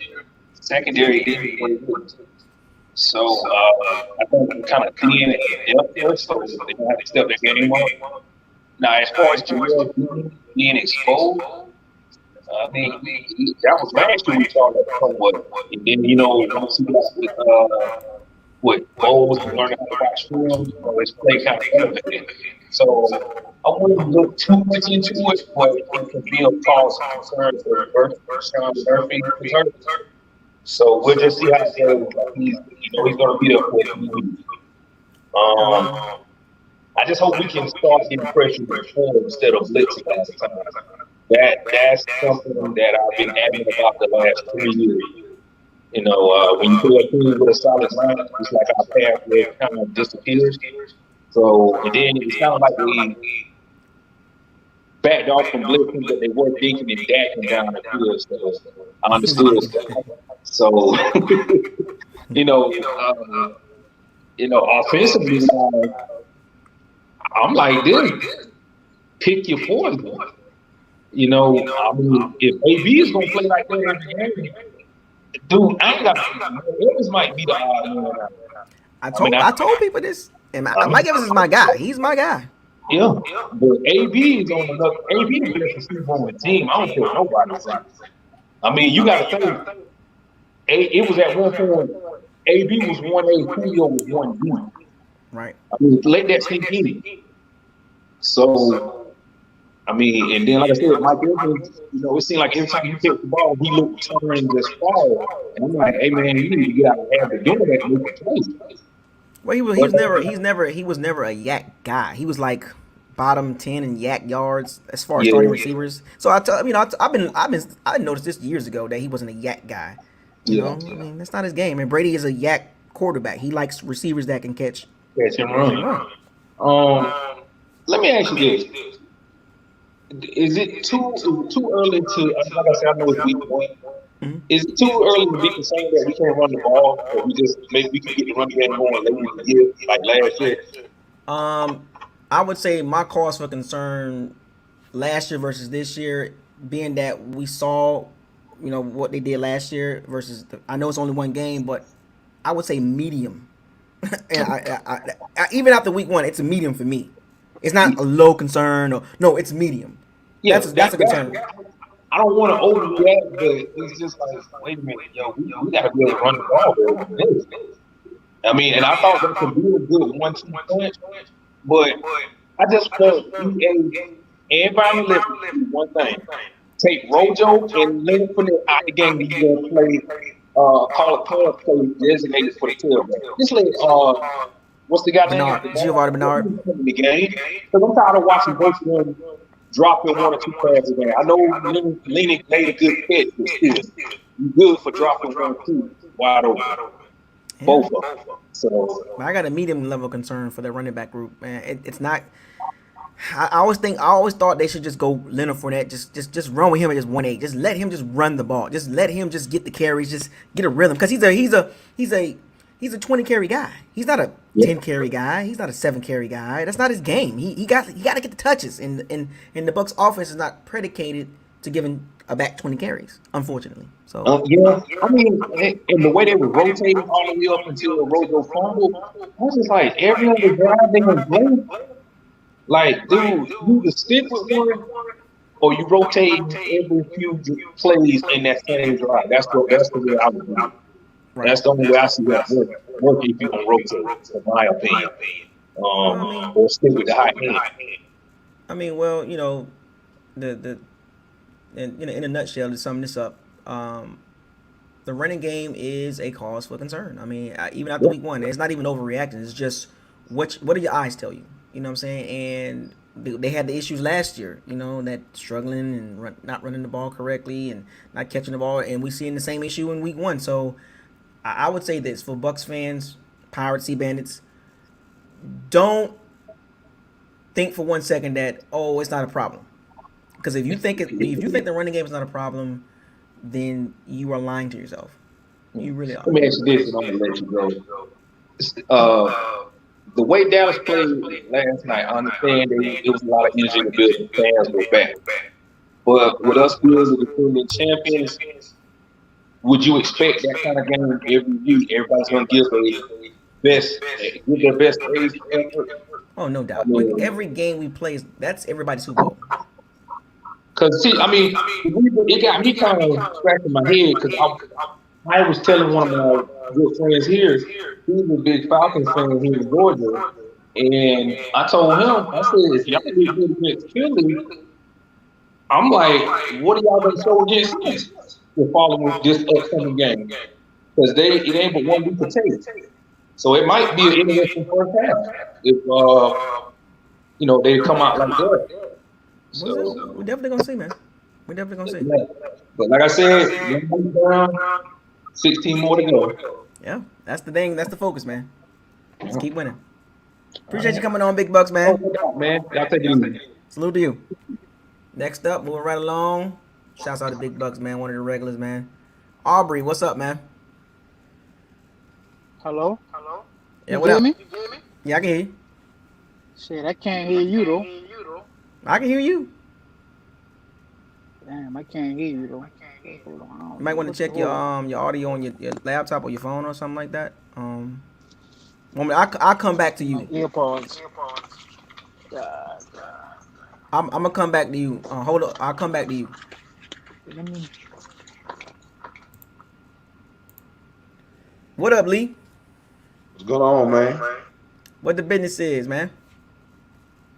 secondary didn't play good. So I think we're kind of thin and up there, so they don't have to step their game up. Now, as far as Jarrell being exposed, I mean, that was last year we talked about somewhat. And then, once he got with Bowles and learning how to watch film, his play kind of elevated. So I wouldn't look too much into it, but it can be a cause concern for Sean Murphy. So we'll just see how it goes. He's going to be there for a few weeks. I just hope we can start getting pressure before instead of blitzing all the time. That's something that I've been adamant about the last 3 years. When you play a team with a solid line, it's like our pathway kind of disappears. So, and then it's kind of like we backed off from blitzing, but they were thinking and dacking down the field. So I understood. So, offensively, I'm like this. Pick your poison. I mean, if AB is gonna play like that every game, dude, I ain't got. Evans might be the odd man. I told people this, and Mike Evans is my guy. He's my guy. Yeah, but AB is on another. AB is the best receiver on the team. I don't care what nobody says. I mean, you got to think. It was at one point. AB was 1A, Julio was 1B. Right. I mean, let that sink in. So, I mean, and then like I said, Mike Evans, it seemed like every time he picked the ball, he looked turned this far. And I'm like, hey man, you need to get out and have the doing that and make a play. Well, he was never a yak guy. He was like bottom 10 in yak yards as far as Yeah, starting receivers. So I noticed this years ago that he wasn't a yak guy. You yeah. know, I mean that's not his game. And Brady is a yak quarterback. He likes receivers that can catch Catch him and running. run. Let me ask you this: Is it too early to? Like I said, I know it's week one. Mhm. Is it too early to be concerned that we can't run the ball, or we just maybe we can get the running game going late in the year, like last year? Um, I would say my cause for concern last year versus this year, being that we saw, what they did last year versus. I know it's only one game, but I would say medium. And even after week one, it's a medium for me. It's not a low concern or no, it's medium. Yeah, That's a concern. I don't want to overreact, but it's just like, wait a minute, yo, we got to be able to run the ball better. I mean, and I thought that could be a good 1-2 punch, but I just want EA and Byron Leftwich to do one thing: take Rojo and Leonard Fournette out the game and you gonna play, call it pass play designated for the tailback. Just let what's the guy name? Giovanni Bernard. In the game, because I'm tired of watching both of them dropping 1 or 2 passes a game. I know Leonard made a good catch, but still, you good for dropping 1 or 2 wide open. Both of them. So I got a medium level concern for the running back group, man. It's not. I always thought they should just go Leonard Fournette, just run with him at just 1-8. Just let him just run the ball. Just let him just get the carries, just get a rhythm. Because he's a 20 carry guy. He's not a 10 carry guy. He's not a 7 carry guy. That's not his game. He got to get the touches. And the Bucks offense is not predicated to giving a back 20 carries, unfortunately. So yeah, I mean, and the way they were rotating all the way up until Rojo fumbled, I was just like, every other drive they were great. Like, dude, you either stick with one or you rotate every few plays in that same drive. That's the way I would do it. right. That's the only way I see that work if you can rotate, in my opinion. Or stick with the high end. I mean, well, the in a nutshell, to sum this up, the running game is a cause for concern. I mean, even after week one, it's not even overreacting. It's just what do your eyes tell you? You know what I'm saying? And they had the issues last year. That struggling and not running the ball correctly and not catching the ball, and we seeing the same issue in week one. So I would say this for Bucks fans, Pirates, Sea Bandits, don't think for 1 second that it's not a problem. Because if you think the running game is not a problem, then you are lying to yourself. You really are. Let me ask you this, and I'm gonna let you go. The way Dallas played last night, I understand it was a lot of energy in the building. Fans were back, but with us being the defending champions, would you expect that kind of game every week? Everybody's gonna give their best effort. Oh, no doubt. With every game we play, that's everybody's Super Bowl. Because, see, I mean, it got me kind of scratching my head because I was telling one of my good friends here, he's a big Falcons fan here in Georgia, and I told him, I said, if y'all do good against Philly, I'm like, what are y'all going to show against us the following this upcoming game? Because it ain't but 1 week to take. So it might be an interesting first half if they come out like that. So We're definitely gonna see, man. We're definitely gonna see. Yeah. But like I said, 16 more to go. Yeah, that's the thing. That's the focus, man. Let's keep winning. Appreciate you coming on, Big Bucks, man. Man, y'all take it easy. Salute to you. Next up, moving right along. Shouts out to Big Bucks, man. One of the regulars, man. Aubrey, what's up, man? Hello? Yeah, you what hear up? me? Yeah, I can hear you. Shit, I can't hear you though. I can hear you. Damn, I can't hear you though. Hold on. You might want to check your audio on your laptop or your phone or something like that. I'll come back to you. Earpods. I'm gonna come back to you. Hold up, I'll come back to you. Let me. What up, Lee? What's going on, man? What the business is, man?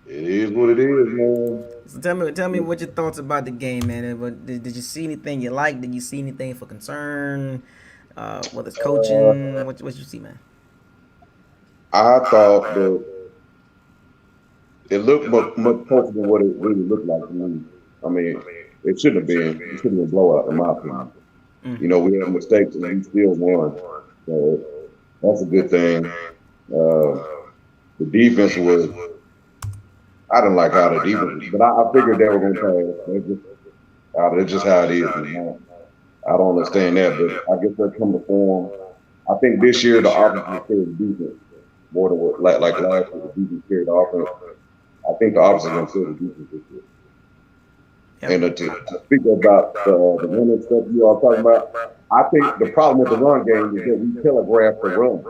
It is what it is, man. So tell me what your thoughts about the game, man. Did you see anything you like? Did you see anything for concern? Whether it's coaching, what you see, man? I thought that it looked much closer than what it really looked like to me. I mean, it shouldn't have been. It shouldn't have been blowout, in my opinion. Mm. You know, we had mistakes and we still won. So that's a good thing. The defense was. I didn't like how the defense, was, but I figured they were going to pass. It's just how it is. Man. I don't understand that, but I guess they're coming to form. I think this year the offense will carry the defense more than what like last year the defense carried the offense. I think the offense is going to carry the defense this year. Yep. And to speak about the running stuff you all talking about, I think the problem with the run game is that we telegraph the run.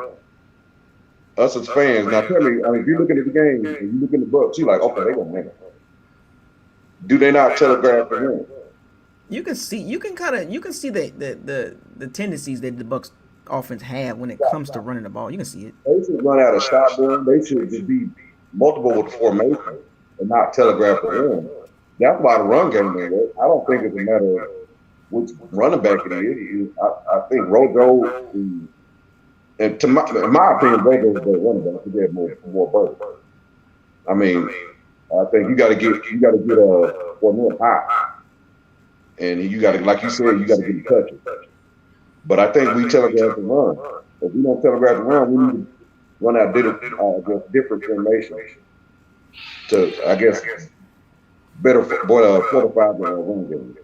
Us as fans, now tell me, I mean, if you're looking at the game and you look in the books, you're like, okay, they're gonna win it. Do they not telegraph the run? You can see the tendencies that the Bucks offense have when it comes to running the ball. You can see it. They should run out of shotgun. They should just be multiple with the formation and not telegraph the run. That's why the run game didn't work. I don't think it's a matter of which running back it is. I think Rojo, and in my opinion, Rojo is a better running back. He had more burst. I mean, I think you got to get Fournette high, and you got to, like you said, you got to get the touches. But I think we telegraph the run. If we don't telegraph the run, we need to run out different formations to, I guess, better fortify the run game.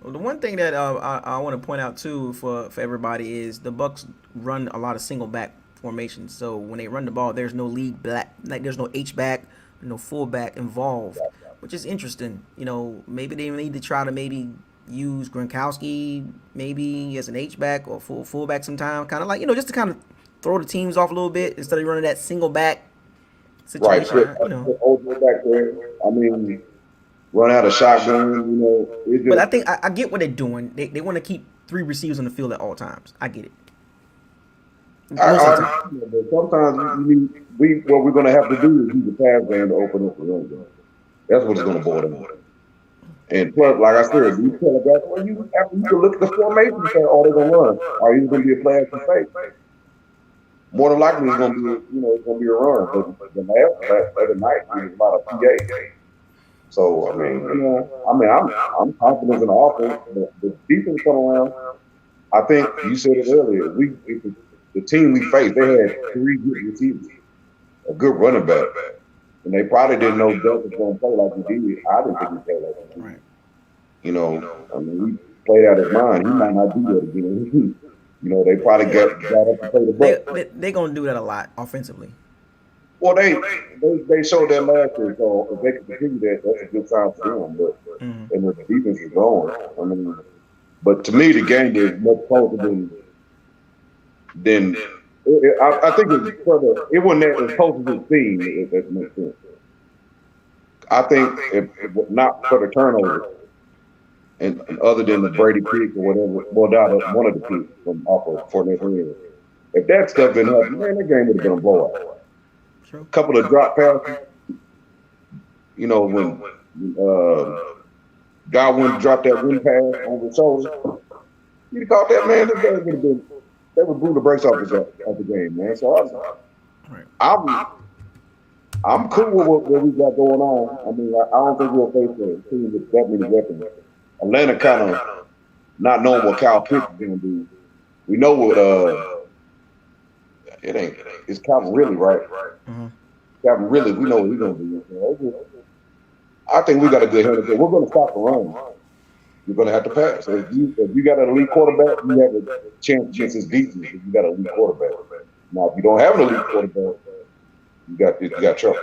Well, the one thing that I want to point out too for everybody is the Bucks run a lot of single back formations. So when they run the ball, there's no lead back, like there's no H back, no full back involved, which is interesting. You know, maybe they need to try to maybe use Gronkowski maybe as an H back or full back sometime, kind of like, you know, just to kind of throw the teams off a little bit instead of running that single back situation. Right, you know. Back there. I mean, run out of shotgun, you know. But I think I get what they're doing. They want to keep 3 receivers on the field at all times. I get it. But sometimes what we're going to have to do is use the pass game to open up the run game. That's what it's going to boil down to. And plus, like I said, you telegraph, you can look at the formation and say, oh, they're going to run. Are you going to be a play action fake? More than likely, it's going to be, it's going to be a run. But the last other night, there was a lot of PA. So I mean, I'm confident in the offense. The defense come around. I think you said it earlier. The team we faced, they had 3 good receivers, a good running back, and they probably didn't know Doug was going to play like he did. I didn't think he played like he did. Right. You know, I mean, he played out his mind. He might not do that again. You know, they probably got up to play the buck. They're gonna do that a lot offensively. Well, they showed that last year, so if they can continue that, that's a good sign for them. But and the defense is growing. I mean, but to me, the game is much closer than I think it's further. It wasn't as close as it seemed. If that makes sense. I think if not for the turnover, and other than the Brady kick or whatever, one of the kicks from off of Fournette's hand, if that stuff didn't happen, man, that game would have been a blowout. A couple of drop passes. You know, when Godwin dropped that wind pass on the shoulder, you'd caught that, man. This game would have been. They would blew the brakes off the game, man. So I'm cool with what we got going on. I mean, I don't think we'll face a team with that many weapons. Atlanta kind of not knowing what Kyle Pitts is going to do. We know what it's Calvin Ridley, right? Mm-hmm. Calvin Ridley, we know what he's going to do. I think we got a good hand. We're going to stop the run. You're going to have to pass. So if you got an elite quarterback, you have a chance against his defense. If you got an elite quarterback. Now, if you don't have an elite quarterback, you got trouble.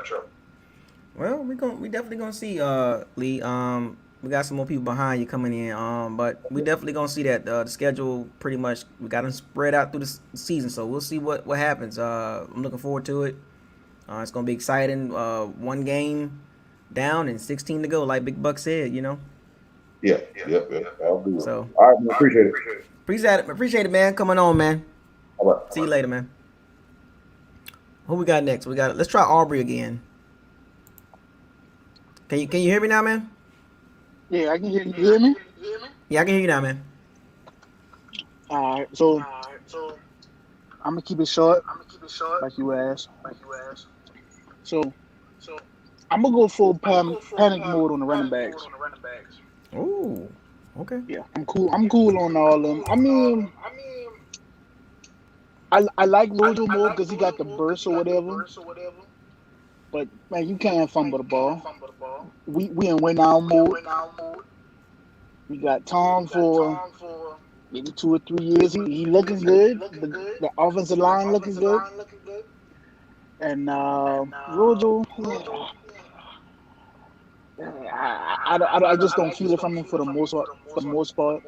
Well, we definitely gonna see Lee. We got some more people behind you coming in. But we definitely gonna see that the schedule pretty much we got them spread out through the season. So we'll see what happens. I'm looking forward to it. It's gonna be exciting. 1 game down and 16 to go, like Big Buck said. You know. Yeah. I'll do it. So, all right, man, appreciate it. Appreciate it, man. Coming on, man. All right. See you later, man. Who we got next? Let's try Aubrey again. Can you hear me now, man? Yeah, I can hear you. You hear me? Yeah, I can hear you now, man. All right. So I'm gonna keep it short, like you asked. So I'm gonna go full panic mode on the running backs. Ooh. Okay. Yeah, I'm cool. I'm cool on all of them. I mean, I like Rojo more because he got the burst or whatever. But man, you can't fumble the ball. We in win now mode. We got Tom for maybe 2 or 3 years. He looking good. The offensive line looking good. And Rojo, I just don't feel it from him for the most part. For the most part.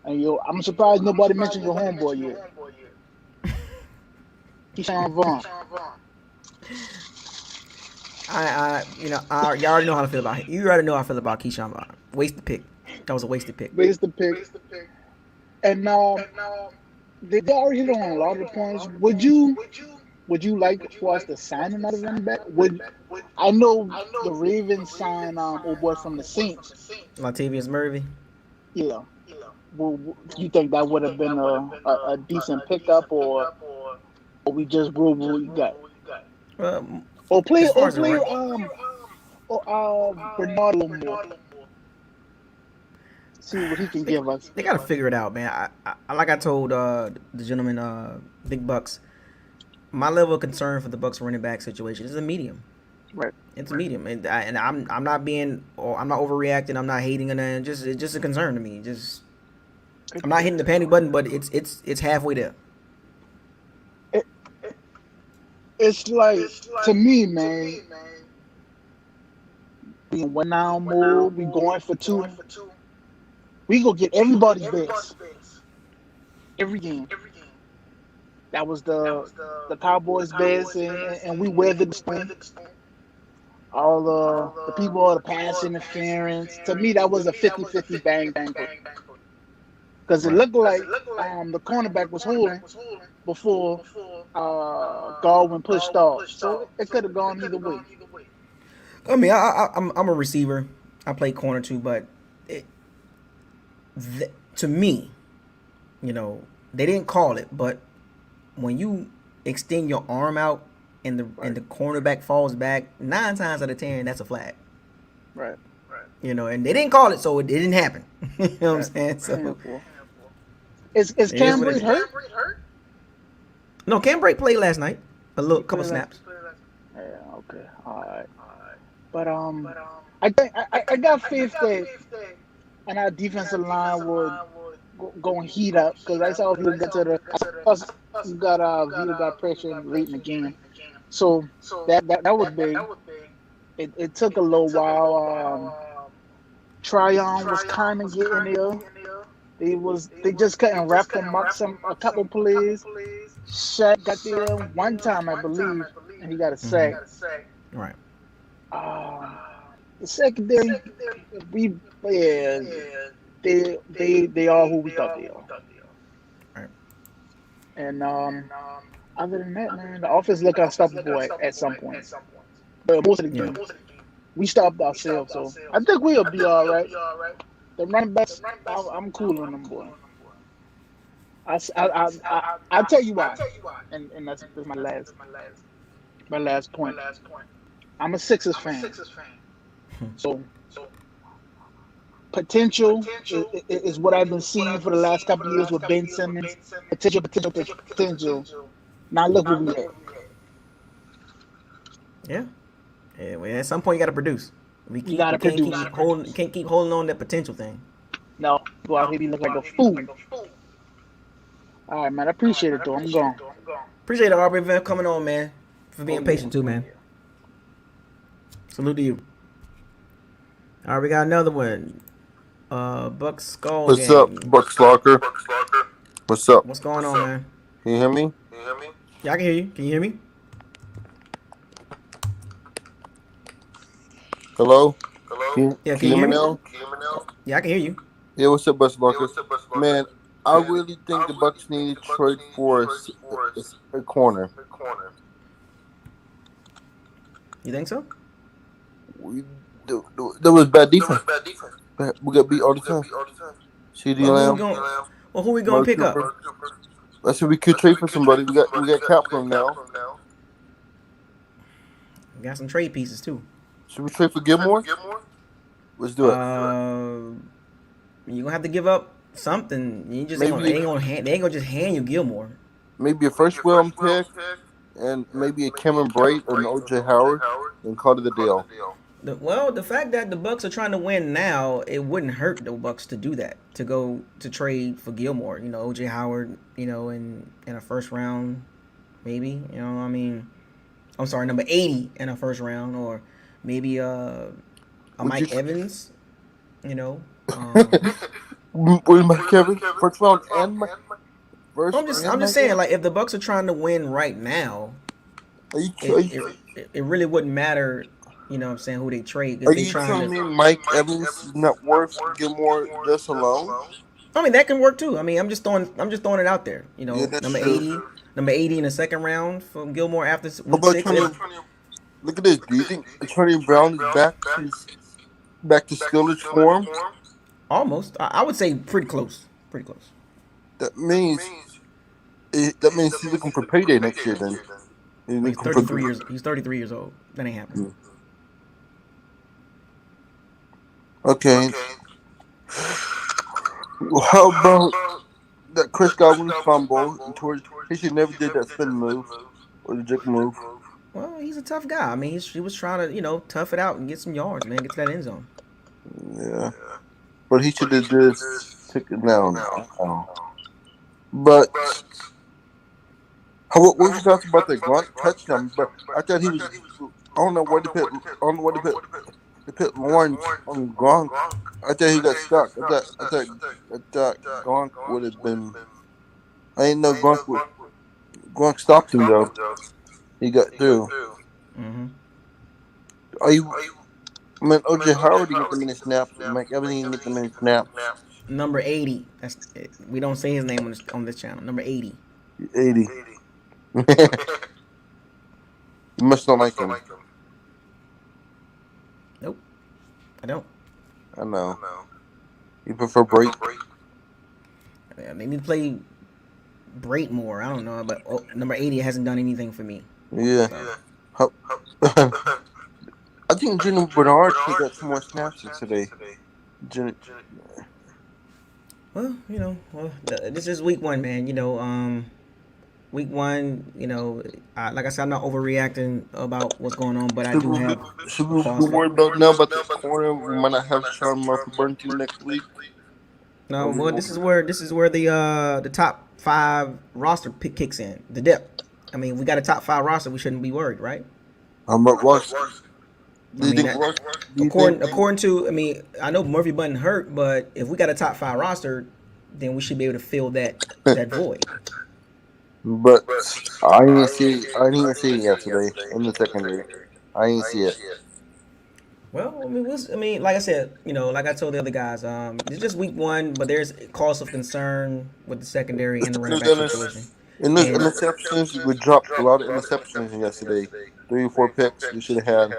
And I'm surprised nobody mentioned your homeboy yet. Keyshawn Vaughn. You already know how I feel about him. You already know how I feel about Keyshawn Vaughn. Wasted pick. That was a wasted pick. Wasted pick. And they already hit on a lot of the points. Would you like for us to sign another running back? I know the Ravens signed old boy from the Saints. Latavius Murray. Yeah. Well, you think that would have been a decent pickup, or we just roll with what you got? Or play Bernardo more. See what he can give us. They gotta figure it out, man. I like I told the gentleman, Big Bucks, my level of concern for the Bucks running back situation is a medium. Right. It's a medium, and I'm not overreacting. I'm not hating on that. It's just a concern to me. I'm not hitting the panic button, but it's halfway there. It's like, to me, man, we in one now mode. We going for 2. We go get everybody's best every game. That was the Cowboys' best, and we weathered the storm. All the people, all the pass interference. To me, that was a 50-50 bang. Because it looked like the cornerback was holding before Godwin pushed off. So it could have gone either way. I mean, I'm a receiver. I play corner too, but to me, they didn't call it, but when you extend your arm out and the cornerback falls back, 9 times out of 10, that's a flag. Right. And they didn't call it, so it didn't happen. You know what I'm saying? So. Is Cam Brate hurt? No, Cam Brate played last night. A couple snaps. Yeah, okay. All right. But I think I got faith that and our defensive line would go and heat up, because I saw Vito get to the Vito got pressure late in the game. So that was big. It took a little while. Tryon was kind of getting there. They just couldn't wrap them up a couple plays. Shaq got there one time, I believe, and he got a sack. Right. The secondary, they are who we thought they are. Right. And other than that, man, the offense looked unstoppable at some point. But most of the game, we stopped ourselves, so I think we'll be all right. The running backs, I'm cool on them, boy. I'll tell you why, and that's my last point. I'm a Sixers fan, so potential is what I've been seeing for the last couple of years with Ben Simmons. Potential. Now look where we at. Yeah. Well, at some point you got to produce. We can't keep holding on that potential thing. No, go out here be looking like a fool. All right, man. I appreciate it, though. I'm gone. Appreciate it, Aubrey, for coming on, man. For being patient, too, man. Salute to you. All right, we got another one. Buck Skull. What's up, Buck Stalker? What's up? What's going on, man? Can you hear me? Yeah, I can hear you. Can you hear me? Hello? Yeah, can you hear me now? Yeah, I can hear you. Yeah, what's up, Buck Stalker? Man, I really think the Bucks need to trade for a corner. You think so? There was bad defense. We got beat all the time. CD Lamb. Well, who we gonna pick up? I said we could trade for somebody. We got cap room now. We got some trade pieces too. Should we trade for Gilmore? Let's do it. You're gonna have to give up something. You just Maybe- they ain't gonna just hand you Gilmore. Maybe a first round pick and maybe a Cameron Bright or an OJ Howard, and call it a deal. The fact that the Bucks are trying to win now, it wouldn't hurt the Bucks to do that, to go to trade for Gilmore. You know, OJ Howard. You know, in a first round, maybe. You know, I mean, I'm sorry, number 80 in a first round, or maybe a Mike Evans. You know. With Mike Evans, first round and Mike. I'm just saying, like, if the Bucks are trying to win right now, it really wouldn't matter, you know what I'm saying, who they trade. Are you telling me Mike Evans is not worth Gilmore just alone? I mean, that can work too. I mean, I'm just throwing it out there. You know, Yeah, number true. 80 in the second round from Gilmore after How week about 6. Look at this. Do you think Antonio Brown is back to Steelers form? Almost. I would say pretty close. Pretty close. That means he's looking for payday next year. Then He's 33 years. He's 33 years old. That ain't happening. Okay. How about that Chris Godwin fumble? He should never did that spin move or the jerk move. Well, he's a tough guy. I mean, he was trying to, you know, tough it out and get some yards, man. Get to that end zone. Yeah. But he should have just taken it down. But what was you talking about the Gronk touchdown? But I thought he was. I don't know why they put Lawrence on Gronk. I thought he got stuck. I thought Gronk would have been. I didn't know Gronk stopped him though. He got through. Mm-hmm. Are you? I mean, OJ Howard didn't get the many snaps. Mike Evans didn't get the many snaps. Number 80. We don't say his name on this channel. Number 80. 80. You must not like him. Nope. I don't. I know. You prefer Break? They need to play Brate more. I don't know, but number 80 hasn't done anything for me. Yeah. So. I think Jenny Bernard should got some more snaps today. Well, you know, this is week 1, man. You know, week 1, you know, like I said, I'm not overreacting about what's going on, but I do have. Should we be worried about this corner? We might not have Sean Murphy Burnton next week. No, well, this is where the top 5 roster pick kicks in. The depth. I mean, we got a top 5 roster. We shouldn't be worried, right? I'm not worried. According to, I mean, I know Murphy Button hurt, but if we got a top 5 roster, then we should be able to fill that void. But I didn't see it yesterday in the secondary. I didn't see it. Well, I mean, like I said, you know, like I told the other guys, it's just week 1, but there's cause of concern with the secondary and the running back situation. In the interceptions, we dropped a lot of interceptions yesterday. 3 or 4 picks we should have had.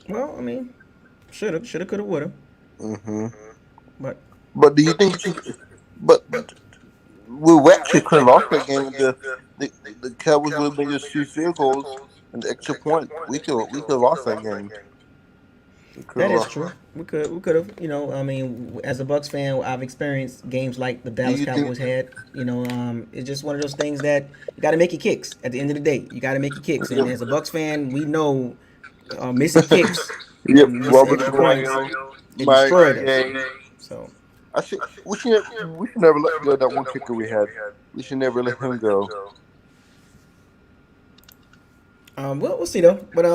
Well, I mean, shoulda, coulda, woulda. Mm-hmm. But do you think? But we actually could have lost that game. The Cowboys would have made just 2 field goals and the extra point. We could have lost that game. That is true. We could have. You know, I mean, as a Bucs fan, I've experienced games like the Dallas Cowboys had. You know, it's just one of those things that you got to make your kicks. At the end of the day, you got to make your kicks. And as a Bucs fan, we know missing kicks, yep, Robert points, it destroyed us. So we should never let go of that one kicker we had. We should never let him go. We'll see though. But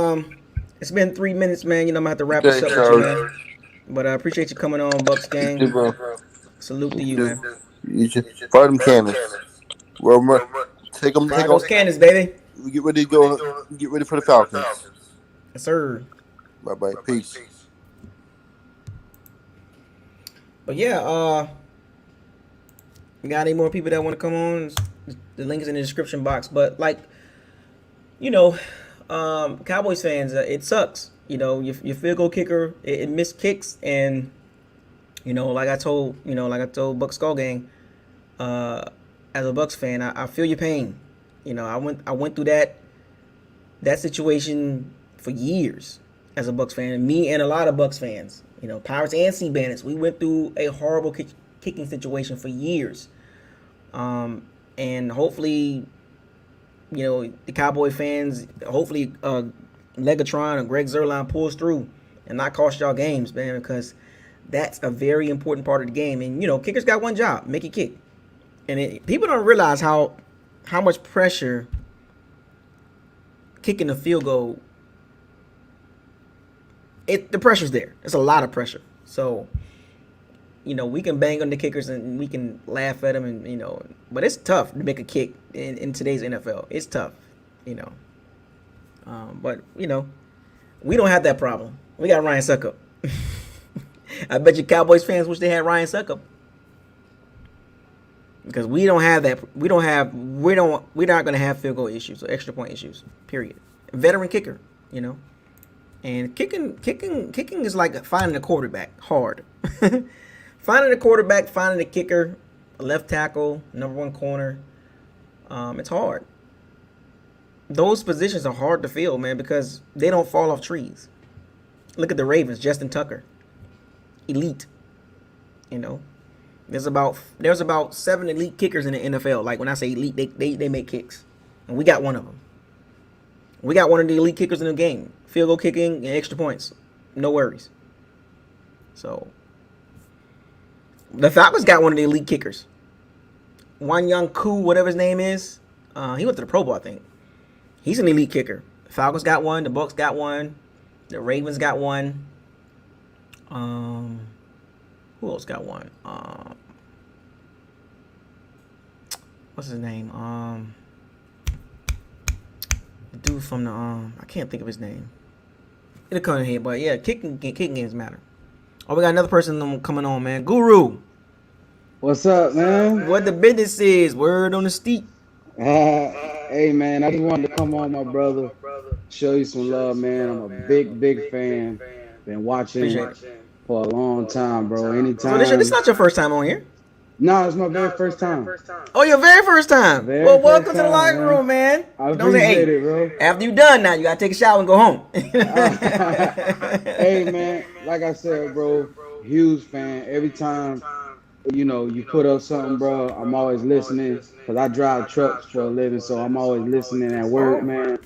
it's been 3 minutes, man. You know, I'm gonna have to wrap this up with you, man. But I appreciate you coming on, Bucks gang. Salute to you, man. You should fire them cannons. Well, take them. Fire those cannons, baby. We get ready to go. Get ready for the Falcons. Yes, sir. Bye. Peace. But yeah, we got any more people that want to come on? The link is in the description box. But like, you know, Cowboys fans, it sucks. You know, your field goal kicker, it missed kicks, and you know, like I told Buck Skull Gang, as a Bucks fan, I feel your pain. You know, I went through that situation for years as a Bucks fan. Me and a lot of Bucks fans, you know, Pirates and Sea Bandits, we went through a horrible kicking situation for years. And hopefully, you know, the Cowboy fans, hopefully Legatron and Greg Zerline pulls through and not cost y'all games, man, because that's a very important part of the game. And, you know, kickers got one job, make it kick. And people don't realize how much pressure kicking a field goal, the pressure's there. It's a lot of pressure. So, you know, we can bang on the kickers and we can laugh at them, and you know, but it's tough to make a kick in today's NFL. It's tough, you know. But you know, we don't have that problem. We got Ryan Succop. I bet you Cowboys fans wish they had Ryan Succop, because we don't have that. We're not going to have field goal issues or extra point issues. Period. Veteran kicker, you know, and kicking is like finding a quarterback hard. Finding a quarterback, finding a kicker, a left tackle, number one corner, it's hard. Those positions are hard to fill, man, because they don't fall off trees. Look at the Ravens, Justin Tucker, elite. You know, there's about 7 elite kickers in the NFL. Like when I say elite, they make kicks, and we got one of them. We got one of the elite kickers in the game. Field goal kicking and extra points, no worries. So. The Falcons got one of the elite kickers. Wanyang Koo, whatever his name is. He went to the Pro Bowl, I think. He's an elite kicker. The Falcons got one. The Bucks got one. The Ravens got one. Who else got one? What's his name? The dude from the I can't think of his name. It'll come in here, but yeah, kicking games matter. Oh, we got another person coming on, man. Guru. What's up, man? What the business is? Word on the steep. Hey, man, I just wanted to come on, my brother. Show you some love, man. I'm a big fan. Been watching for a long time, bro. Anytime. So this is not your first time on here? No, it's my very first time. Oh, your very first time? Well, welcome to the locker room, man. I appreciate it, bro. After you done now, you got to take a shower and go home. Hey, man, like I said, bro, huge fan. Every time, you know, you put up something, bro, I'm always listening, because I drive trucks for a living, so I'm always listening at work, man.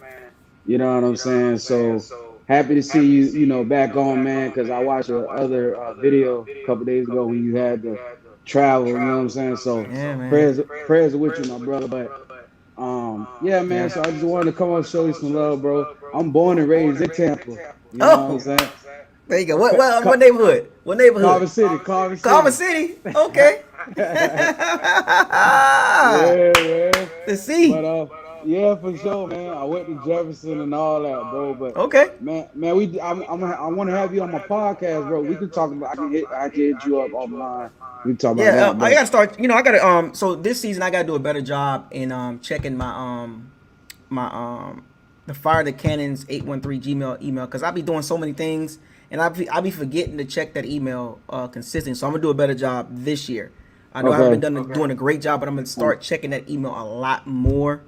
You know what I'm saying? So happy to see you, you know, back on, man, because I watched your other video a couple days ago when you had the travel, you know what I'm saying? So yeah, prayers with you, my brother. But yeah, man. So I just wanted to come on and show you some love, bro. I'm born and raised in Tampa. You know what I'm saying? There you go. What neighborhood? What neighborhood? Carver City. Okay. Yeah. Let's see. But yeah, for sure, man. I went to Jefferson and all that, bro. But okay, man, I want to have you on my podcast, bro. We can talk about. I can hit you up offline. We can talk about that. I gotta start. You know, I gotta So this season, I gotta do a better job in checking my the Fire the Cannons 813 Gmail email, because I be doing so many things and I be forgetting to check that email consistently. So I'm gonna do a better job this year. I know I haven't been doing a great job, but I'm gonna start checking that email a lot more.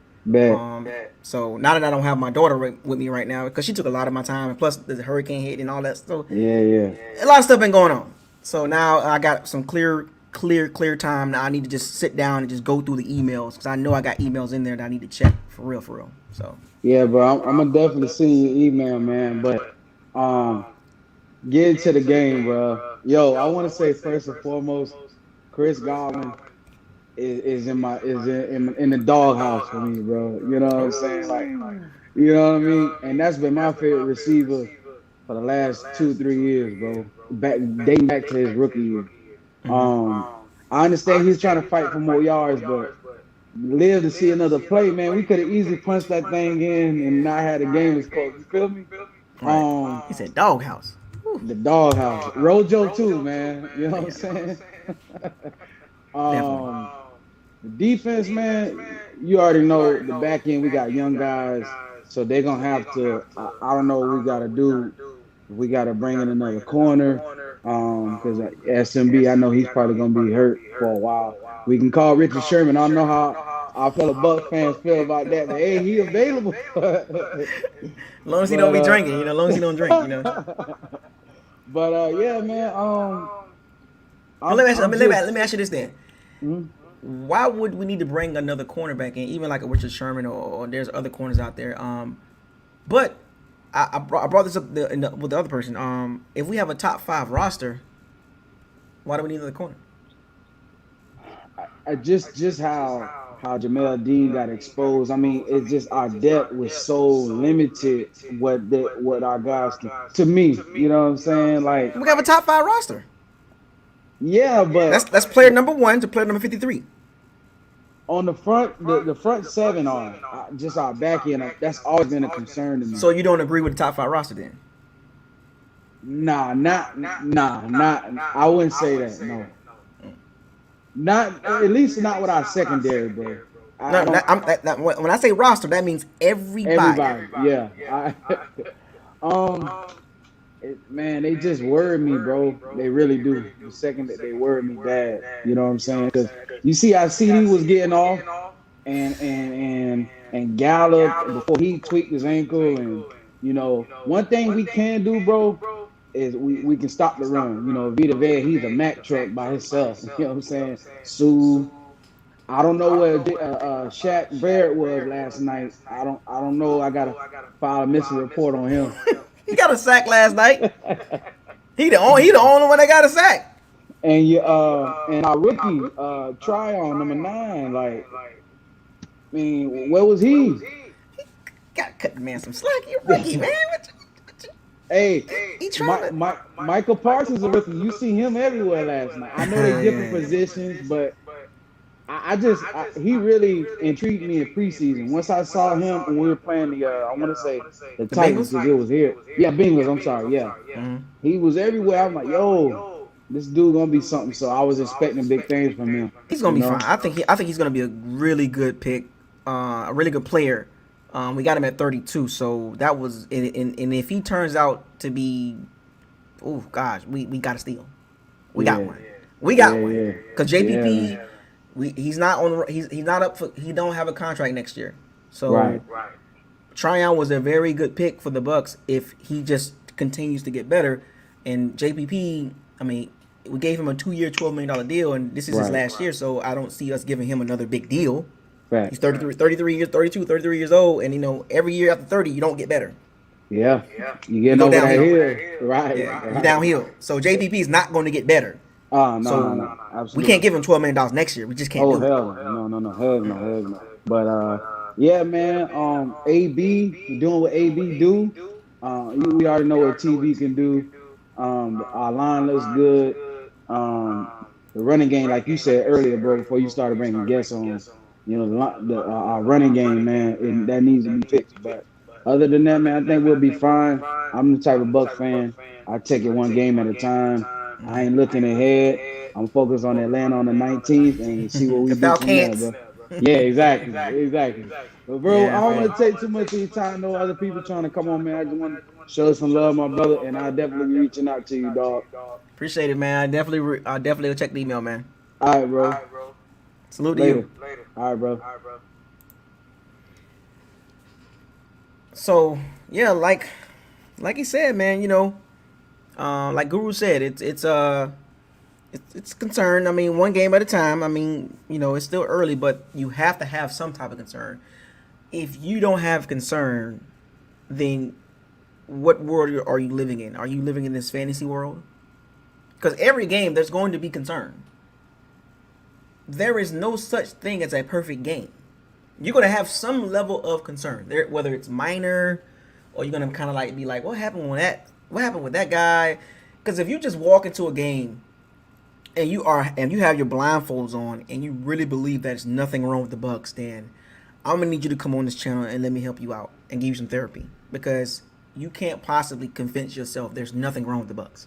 So now that I don't have my daughter with me right now, because she took a lot of my time, and plus the hurricane hit and all that stuff. Yeah. A lot of stuff been going on. So now I got some clear time. Now I need to just sit down and just go through the emails, because I know I got emails in there that I need to check for real. So yeah, bro, I'm gonna definitely send you an email, man. But get into the game, bro. Yo, I want to say first and foremost, Chris Godwin is in the doghouse for me, bro. You know what I'm saying? Like, you know what I mean? And that's been my favorite receiver for the last 2-3 years, bro. Dating back to his rookie year. I understand he's trying to fight for more yards, but live to see another play, man. We could have easily punched that thing in and not had the game as close. You feel me? He said doghouse. The doghouse. Rojo too, man. You know what I'm saying? The defense, man, you already know the back end, we got young guys, so they're going to have to, I don't know what we got to do. We got to bring in another corner. Because SMB, I know he's probably gonna be hurt for a while. We can call Richard Sherman. I don't know how our fellow Bucks fans feel about that, but hey, he available. As long as he don't be drinking, as long as he don't drink, But yeah, man. Let me ask you this then. Mhm. Why would we need to bring another cornerback in, even like a Richard Sherman or there's other corners out there? But I brought this up with the other person. If we have a top 5 roster, why do we need another corner? I just how Jamel Dean got exposed. I mean, it's just our depth was so limited. What our guys can, to me, you know what I'm saying? Like, We have a top 5 roster. yeah, but That's player number 1 to player number 53. on the front, the front 7 are just our back end. That's always been a concern to me. So you don't agree with the top 5 roster then? Nah. I wouldn't say that. No, not at least not with our secondary, bro. When I say roster, that means everybody. Yeah. Man, they just worry me, bro. They really do. The second that they worry me bad, you know what I'm saying? Because you see how CD was getting off, and Gallup before he tweaked his ankle, and one thing we can do, bro, is we can stop the run. Vita Vea, he's a Mack truck by himself. You know what I'm saying? Sue. I don't know where Shaq Barrett was last night. I don't know. I gotta file a missing report on him. He got a sack last night. He the only one that got a sack. And and our rookie, Tryon, number 9, like, I mean, where was he? He gotta cut the man some slack. You're rookie, man. Hey, He trying Michael Parsons is a rookie. You see him everywhere last night. I know they're different positions, but he really intrigued me in preseason. Once I saw him when we were playing I want to say the Titans, because it was here. Yeah, Bengals. I'm sorry. Yeah, he was everywhere. I'm like, yo, this dude gonna be something. So I was expecting big things from him. He's gonna be fine. I think he's gonna be a really good pick, a really good player. We got him at 32, so that was and if he turns out to be, oh gosh, we got a steal. We got one. We got one because JPP. Yeah. He's not up for. He don't have a contract next year. So Right. Tryon was a very good pick for the Bucks if he just continues to get better. And JPP, I mean, we gave him a 2-year, $12 million deal, and this is his last year. So I don't see us giving him another big deal. Right. He's 33 years old, and every year after 30, you don't get better. Yeah. You getting over that hill. Right. You're downhill. So JPP is not going to get better. No, We absolutely. can't give him $12 million next year. We just can't do it. Hell no. Hell no. But yeah, man. AB doing what AB do. We already know what TV can do. Our line looks good. The running game, like you said earlier, bro, before you started bringing guests on, our running game, man, that needs to be fixed. But other than that, man, I think we'll be fine. I'm the type of Buck fan. I take it one game at a time. I ain't looking ahead. I'm focused on Atlanta on the 19th and see what we do from there, bro. Yeah, exactly. But bro, I don't want to take too much of your time. No other people trying to come on, man. I just want to show some love, my brother, and I'll definitely be reaching out to you, dog. Appreciate it, man. I definitely will check the email, man. All right, bro. Salute to you. All right, bro. So yeah, like he said, man, like Guru said, it's concern. I mean, one game at a time. I mean, it's still early, but you have to have some type of concern. If you don't have concern, then what world are you living in? Are you living in this fantasy world? Because every game there's going to be concern. There is no such thing as a perfect game. You're going to have some level of concern, whether it's minor or you're going to kind of be like, what happened with that guy? Because if you just walk into a game and you have your blindfolds on and you really believe that there's nothing wrong with the Bucks, then I'm gonna need you to come on this channel and let me help you out and give you some therapy, because you can't possibly convince yourself there's nothing wrong with the Bucks.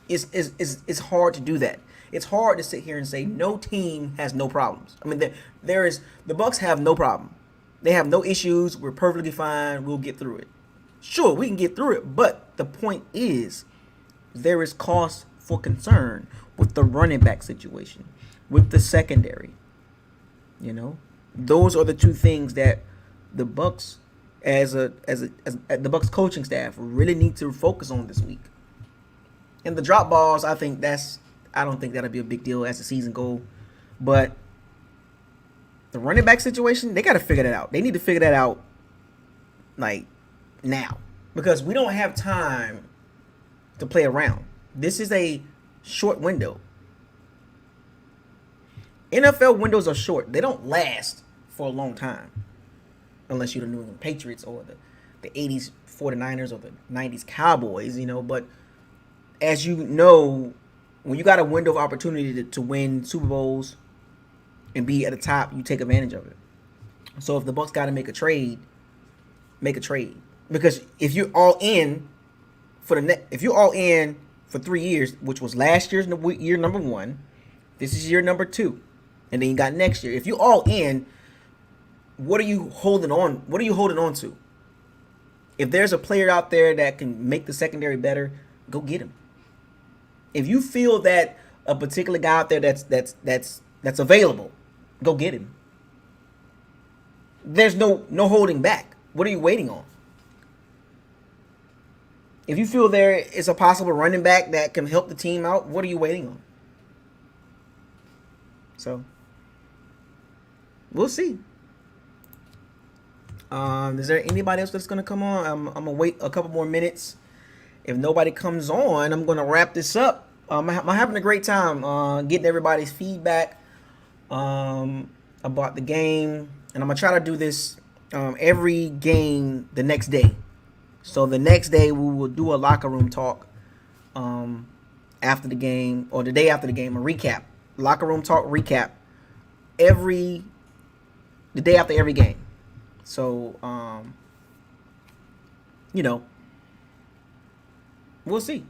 It's hard to do that. It's hard to sit here and say no team has no problems. I mean, the Bucks have no problem. They have no issues. We're perfectly fine. We'll get through it. Sure, we can get through it, but the point is there is cause for concern with the running back situation, with the secondary. You know, those are the two things that the Bucks, as the Bucks coaching staff, really need to focus on this week. And the drop balls, I don't think that'll be a big deal as the season goes. But the running back situation, they got to figure that out. They need to figure that out like now, because we don't have time to play around. This is a short window. NFL windows are short. They don't last for a long time unless you're the New England Patriots or the 80s 49ers or the 90s Cowboys, you know. But as you know, when you got a window of opportunity to win Super Bowls and be at the top, you take advantage of it. So if the Bucks got to make a trade, make a trade. Because if you're all in for if you're all in for 3 years, which was last year's year number 1, this is year number 2, and then you got next year. If you're all in, what are you holding on? What are you holding on to? If there's a player out there that can make the secondary better, go get him. If you feel that a particular guy out there that's available, go get him. There's no holding back. What are you waiting on? If you feel there is a possible running back that can help the team out, what are you waiting on? So, we'll see. Is there anybody else that's going to come on? I'm going to wait a couple more minutes. If nobody comes on, I'm going to wrap this up. I'm having a great time getting everybody's feedback about the game. And I'm going to try to do this every game the next day. So the next day we will do a locker room talk after the game, or the day after the game, a recap. Locker room talk recap the day after every game. So, you know, we'll see.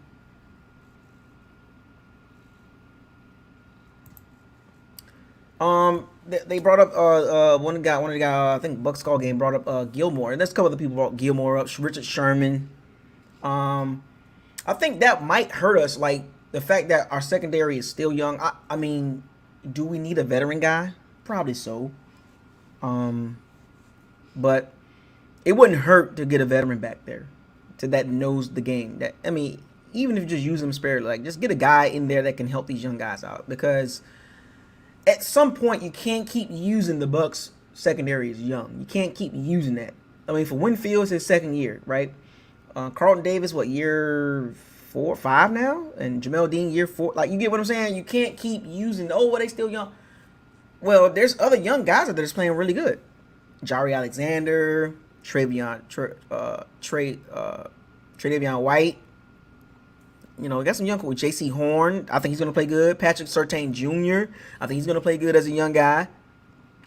They brought up one of the guy I think Bucks Call game brought up Gilmore, and there's a couple other people brought Gilmore up. Richard Sherman. I think that might hurt us, like the fact that our secondary is still young. I mean, do we need a veteran guy? Probably so. But it wouldn't hurt to get a veteran back there that knows the game. That, I mean, even if you just use them sparingly, like just get a guy in there that can help these young guys out, because at some point you can't keep using the Bucks secondary as young. You can't keep using that. I mean, for Winfield's his second year, right? Carlton Davis, what, year 4 or 5 now? And Jamel Dean, year 4. Like, you get what I'm saying? You can't keep using, they still young. Well, there's other young guys out there that's playing really good. Jari Alexander, Tre'Davion White. You know, we got some young with J.C. Horn. I think he's going to play good. Patrick Surtain Jr. I think he's going to play good as a young guy.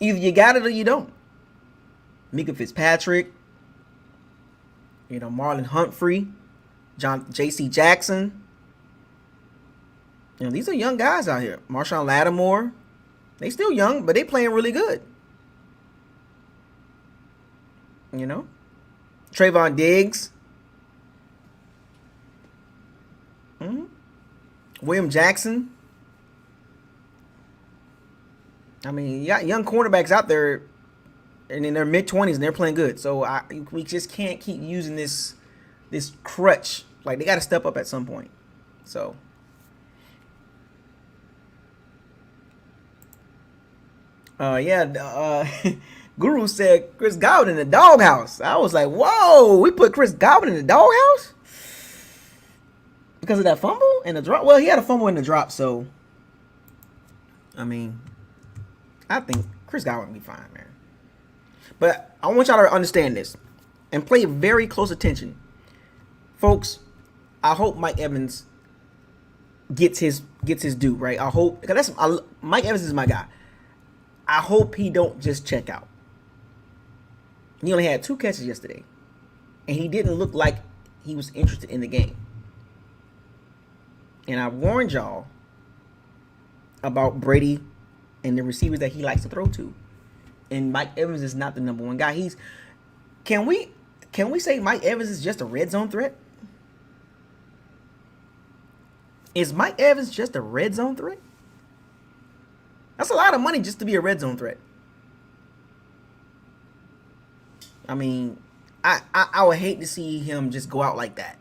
Either you got it or you don't. Mika Fitzpatrick. You know, Marlon Humphrey. J.C. Jackson. You know, these are young guys out here. Marshawn Lattimore. They still young, but they playing really good. You know? Trayvon Diggs. William Jackson. I mean, you got young cornerbacks out there, and in their mid-20s, and they're playing good. So we just can't keep using this crutch. Like, they got to step up at some point. So, Guru said Chris Godwin in the doghouse. I was like, whoa, we put Chris Godwin in the doghouse? Because of that fumble and the drop? Well, he had a fumble in the drop, so I mean, I think Chris Godwin will be fine, man. But I want y'all to understand this and pay very close attention. Folks, I hope Mike Evans gets his due, right? I hope, because Mike Evans is my guy. I hope he don't just check out. He only had 2 catches yesterday, and he didn't look like he was interested in the game. And I warned y'all about Brady and the receivers that he likes to throw to. And Mike Evans is not the number one guy. Can we say Mike Evans is just a red zone threat? Is Mike Evans just a red zone threat? That's a lot of money just to be a red zone threat. I mean, I would hate to see him just go out like that.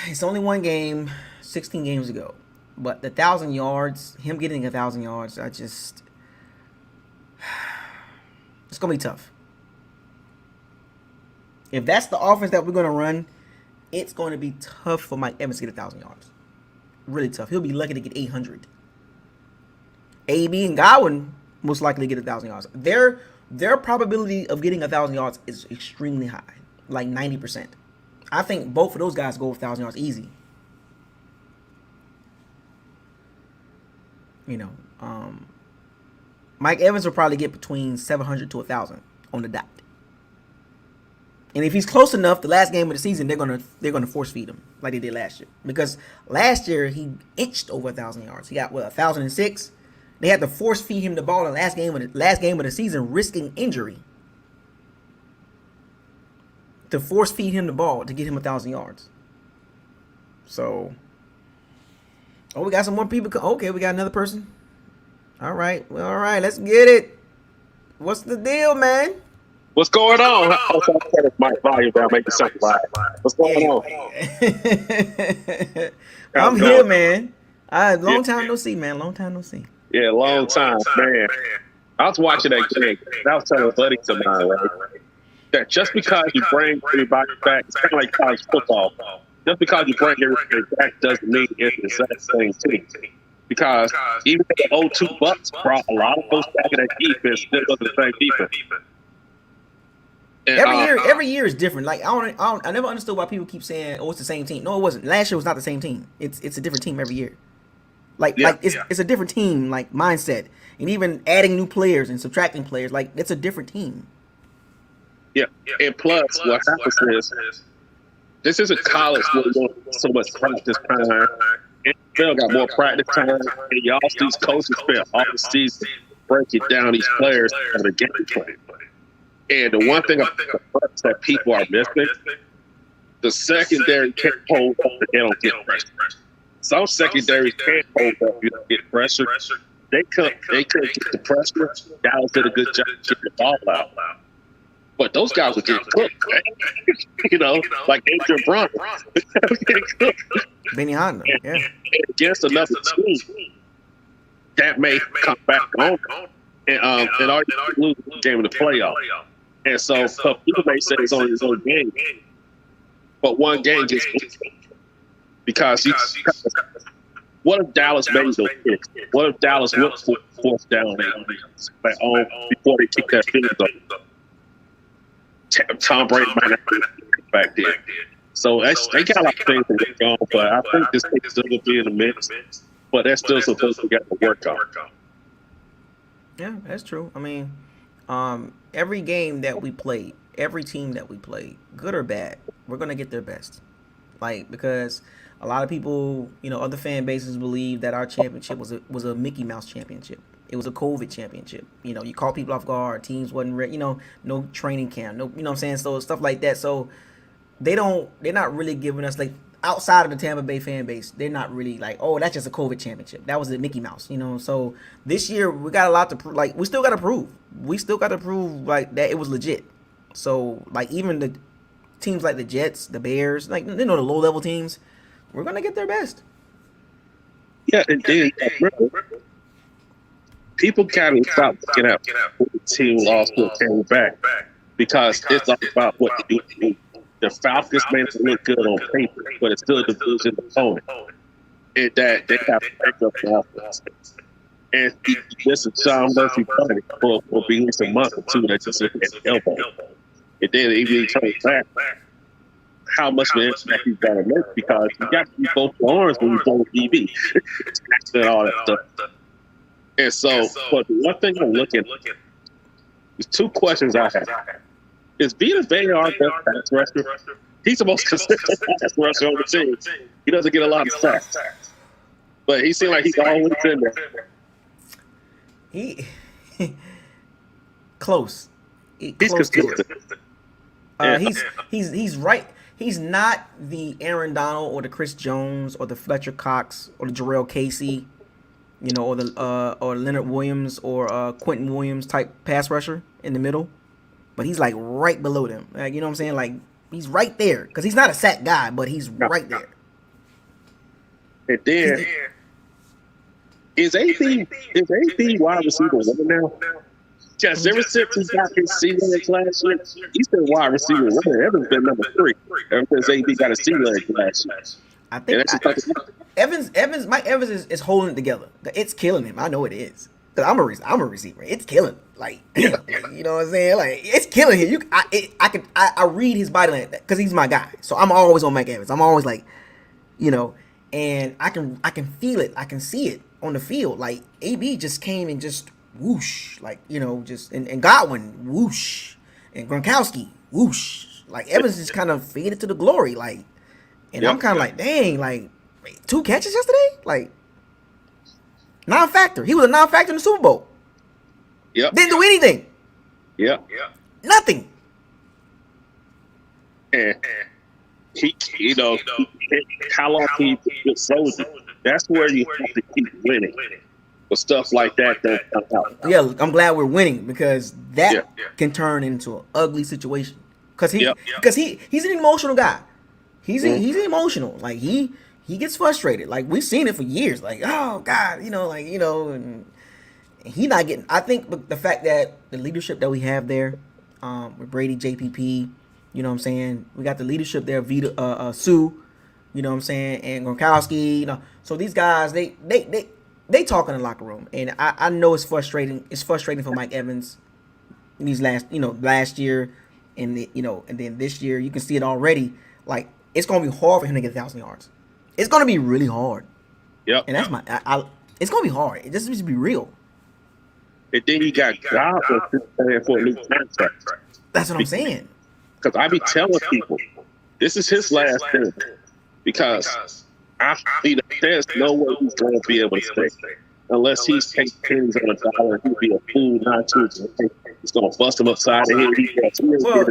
It's only one game, 16 games ago. But the 1,000 yards, him getting 1,000 yards, it's going to be tough. If that's the offense that we're going to run, it's going to be tough for Mike Evans to get 1,000 yards. Really tough. He'll be lucky to get 800. AB and Godwin most likely get 1,000 yards. Their probability of getting 1,000 yards is extremely high, like 90%. I think both of those guys go 1,000 yards easy. Mike Evans will probably get between 700 to 1,000 on the dot. And if he's close enough, the last game of the season, they're gonna force feed him like they did last year. Because last year he inched over 1,000 yards. He got 1,006. They had to force feed him the ball in the last game of the season, risking injury. To force feed him the ball to get him 1,000 yards. So, we got some more people. Okay, we got another person. All right, let's get it. What's the deal, man? What's going on? My volume down, make it something live. What's going on? I'm here, man. Long time no see, man. Long time no see. Yeah, long time, man. I was watching that game. I was telling buddies of mine, right? That just because you bring everybody back, it's kind of like college football. Just because you bring everybody back doesn't mean it's the exact same team. Because even the 02 Bucks brought a lot of folks back in that defense, still wasn't the same defense. And, every year is different. Like I never understood why people keep saying, "Oh, it's the same team." No, it wasn't. Last year was not the same team. It's a different team every year. It's a different team, like mindset, and even adding new players and subtracting players, like it's a different team. Yeah, and plus, what happens is this isn't college where you want so much practice time. NFL got more practice time, and y'all these coaches spend all the season breaking down these players and the game plan. And the one thing that people are missing, the secondary can't hold up and they don't get pressure. Some secondaries can't hold up, you don't get pressure. They couldn't get the pressure. Dallas did a good job getting the ball out. But those guys would get cooked, man. Like Adrian Brown. Benny Honda, yeah. Against another team, that may come back on and already lose the game in the playoff. And so people may say it's only his own game, but one game gets because what if Dallas made those kicks? What if Dallas went for fourth down before they kick that field goal? Tom Brady might not be back there. So they got a lot of things to work on, but I think this thing still will be in the mix. But that's still supposed to get to work on. Yeah, that's true. I mean, every game that we played, every team that we played, good or bad, we're gonna get their best. Like, because a lot of people, other fan bases believe that our championship was a Mickey Mouse championship. It was a COVID championship. You caught people off guard. Teams wasn't ready. No training camp. No, you know what I'm saying? So stuff like that. So they're not really giving us, like, outside of the Tampa Bay fan base, they're not really like, oh, that's just a COVID championship. That was a Mickey Mouse. So this year we got a lot to prove. Like, we still got to prove. Like that it was legit. So like even the teams like the Jets, the Bears, like the low level teams, we're gonna get their best. Yeah, and then people gotta stop looking at what the team lost or came back because it's all about what you do. The Falcons may not look good on paper, but it's still a division opponent. And that they have to break up the offense. And this is Sean Murphy funny for being least a month or two that just hit the elbow. And then even he turns back, how much of an impact he's got to make because you got to use both arms when you throw DB. And all that stuff. And so, but the one thing I'm looking, there's two questions I have. Is Vita Vea our best pass rusher? He's the most consistent pass rusher on the team. He doesn't get a lot of sacks. But he seems like he's always in there. He close. He's consistent. He's right. he's not the Aaron Donald or the Chris Jones or the Fletcher Cox or the Jarrell Casey, you know, or the or Leonard Williams or Quentin Williams type pass rusher in the middle, but he's like right below them. Like, you know what I'm saying? Like he's right there because he's not a sack guy, but he's right there. And then is AB wide receiver one now? Yes, ever since he got his C-leg last year, he's been wide receiver one. Evans been number 3 ever since AB got a C-leg last year. I think Mike Evans is holding it together. It's killing him. I know it is. Cause I'm a receiver. It's killing him. Like, you know what I'm saying? Like, it's killing him. I read his body language because he's my guy. So I'm always on Mike Evans. I'm always like, you know, and I can feel it. I can see it on the field. Like AB just came and just whoosh, like, you know, just and Godwin whoosh, and Gronkowski whoosh. Like Evans just kind of faded to the glory. Like, and I'm kind of like, dang, like 2 catches yesterday, like non-factor. He was a non-factor in the Super Bowl. Yep. Didn't do anything. Yep. Nothing. And he, you know, how long can you be a soldier? That's where you have to keep winning. But stuff like that don't come out. Yeah, I'm glad we're winning because that can turn into an ugly situation. Because he's an emotional guy. He's emotional. Like he gets frustrated. Like we've seen it for years. Like, oh God, you know, and he not getting. I think the fact that the leadership that we have there, with Brady, JPP, you know what I'm saying. We got the leadership there, Vita, Sue, you know what I'm saying, and Gronkowski. You know, so these guys they talk in the locker room, and I know it's frustrating. It's frustrating for Mike Evans in these last year, and and then this year you can see it already. Like it's gonna be hard for him to get 1,000 yards. It's gonna be really hard. Yep. And that's it's gonna be hard. It just needs to be real. And then he got Godwin for a new contract. That's what I'm saying. Because I be telling people, this is his last thing. Because there's no way he's going to be able to stay. Unless he takes pennies on a dollar, he'll be a fool not to. It's going to bust him upside the head. Well,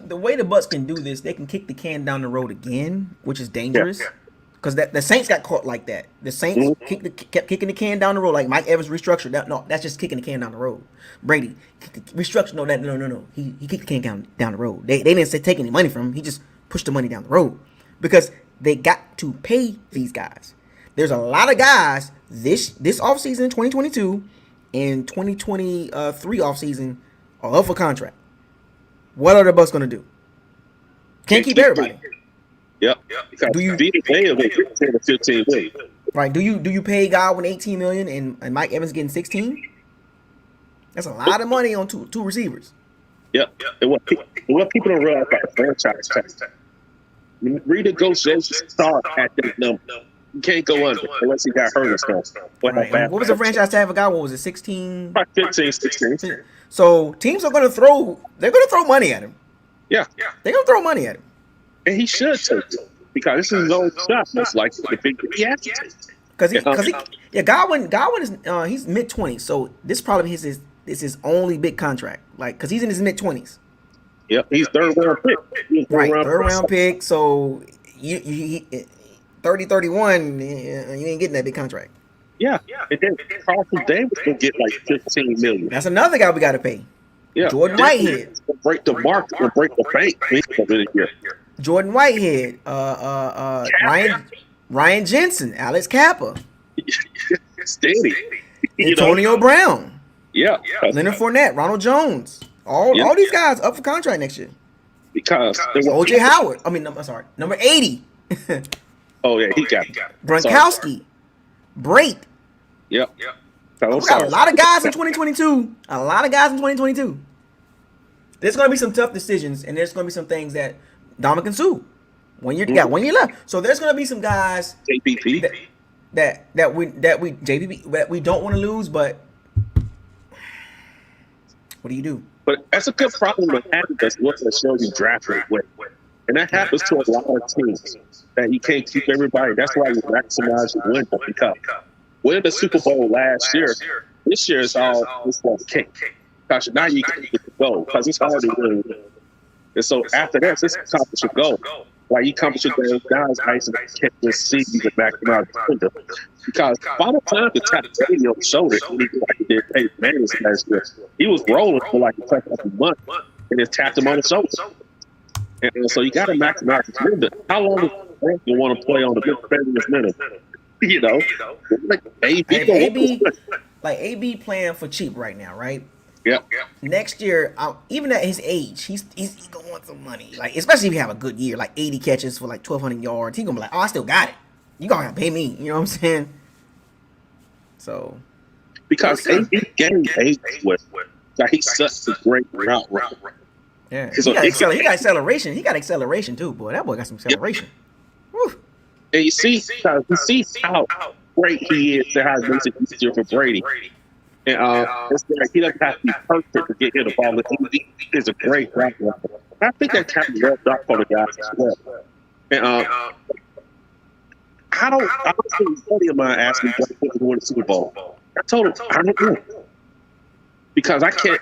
the way the Bucs can do this, they can kick the can down the road again, which is dangerous. Because the Saints got caught like that. The Saints kept kicking the can down the road, like Mike Evans restructured that. No, that's just kicking the can down the road. Brady restructured. No. He kicked the can down the road. They didn't say take any money from him. He just pushed the money down the road because they got to pay these guys. There's a lot of guys this offseason, 2022 and 2023 offseason are up for contract. What are the Bucs going to do? Can't keep everybody. Yep. Do you pay the 15 million? Right. Do you pay Godwin $18 million and Mike Evans getting 16? That's a lot of money on two receivers. Yep. And what people don't realize about the franchise tag. Renegotiation start at that number. You can't go under unless he got hurt or something. Right. What was the franchise tag for Godwin? Was it 16? 15, 16. So teams are going to throw money at him. Yeah. They're going to throw money at him. And he should take it because this is his own shot. Most likely the big he has to take. Godwin is he's mid-20s, so this probably is his only big contract. Like, cause he's in his mid-20s. Yep, he's third round pick. Third round pick. So you 30-31, you ain't getting that big contract. Yeah. And then Carlton Davis will get like $15 million. That's another guy we got to pay. Yeah, Jordan Whitehead. Break the market and break the bank. Jordan Whitehead, Ryan Jensen, Alex Kappa, Steady, Antonio Brown, Leonard Fournette, Ronald Jones, all these guys up for contract next year. Because OJ Howard, I'm sorry, number 80. Oh yeah, he got Gronkowski, Brait. Yep. We got a lot of guys in 2022. There's going to be some tough decisions, and there's going to be some things that Dominican Sue. 1 year left. So there's going to be some guys JPP that we don't want to lose, but what do you do? But that's a good problem to have because what the show you drafted with. And that happens to a lot of teams that you can't keep everybody. That's why you maximize your window because winning the Super Bowl last year, this year is all it's like cake. Because now you can get the goal because it's hard to win. And so after that, this accomplish your goal. Like you come to the guys ice and catch the seeds and back them out the window. Because by the time the top radio showed it, when he did like he did Peyton Manning last year, he was rolling for like a month and just tapped him on the shoulder. And so you got to maximize his window. How long does you want to play on the big famous minute? You know, like AB playing for cheap right now, right? Yeah. Next year, even at his age, he's gonna want some money. Like especially if you have a good year, like 80 catches for like 1,200 yards, he gonna be like, oh, I still got it. You gonna have to pay me. You know what I'm saying? So because AB game age with like he's such a great route runner. Yeah, he got acceleration. He got acceleration too, boy. That boy got some acceleration. Woo. And you see how great he is, and how it makes it easier for Brady. And it's like he doesn't have to be perfect to get hit the ball. He is a great route runner. I think that kind of rubbed off on the guys as well. And I don't think a buddy of mine asked me what to win the Super Bowl. I told him I don't know because I can't.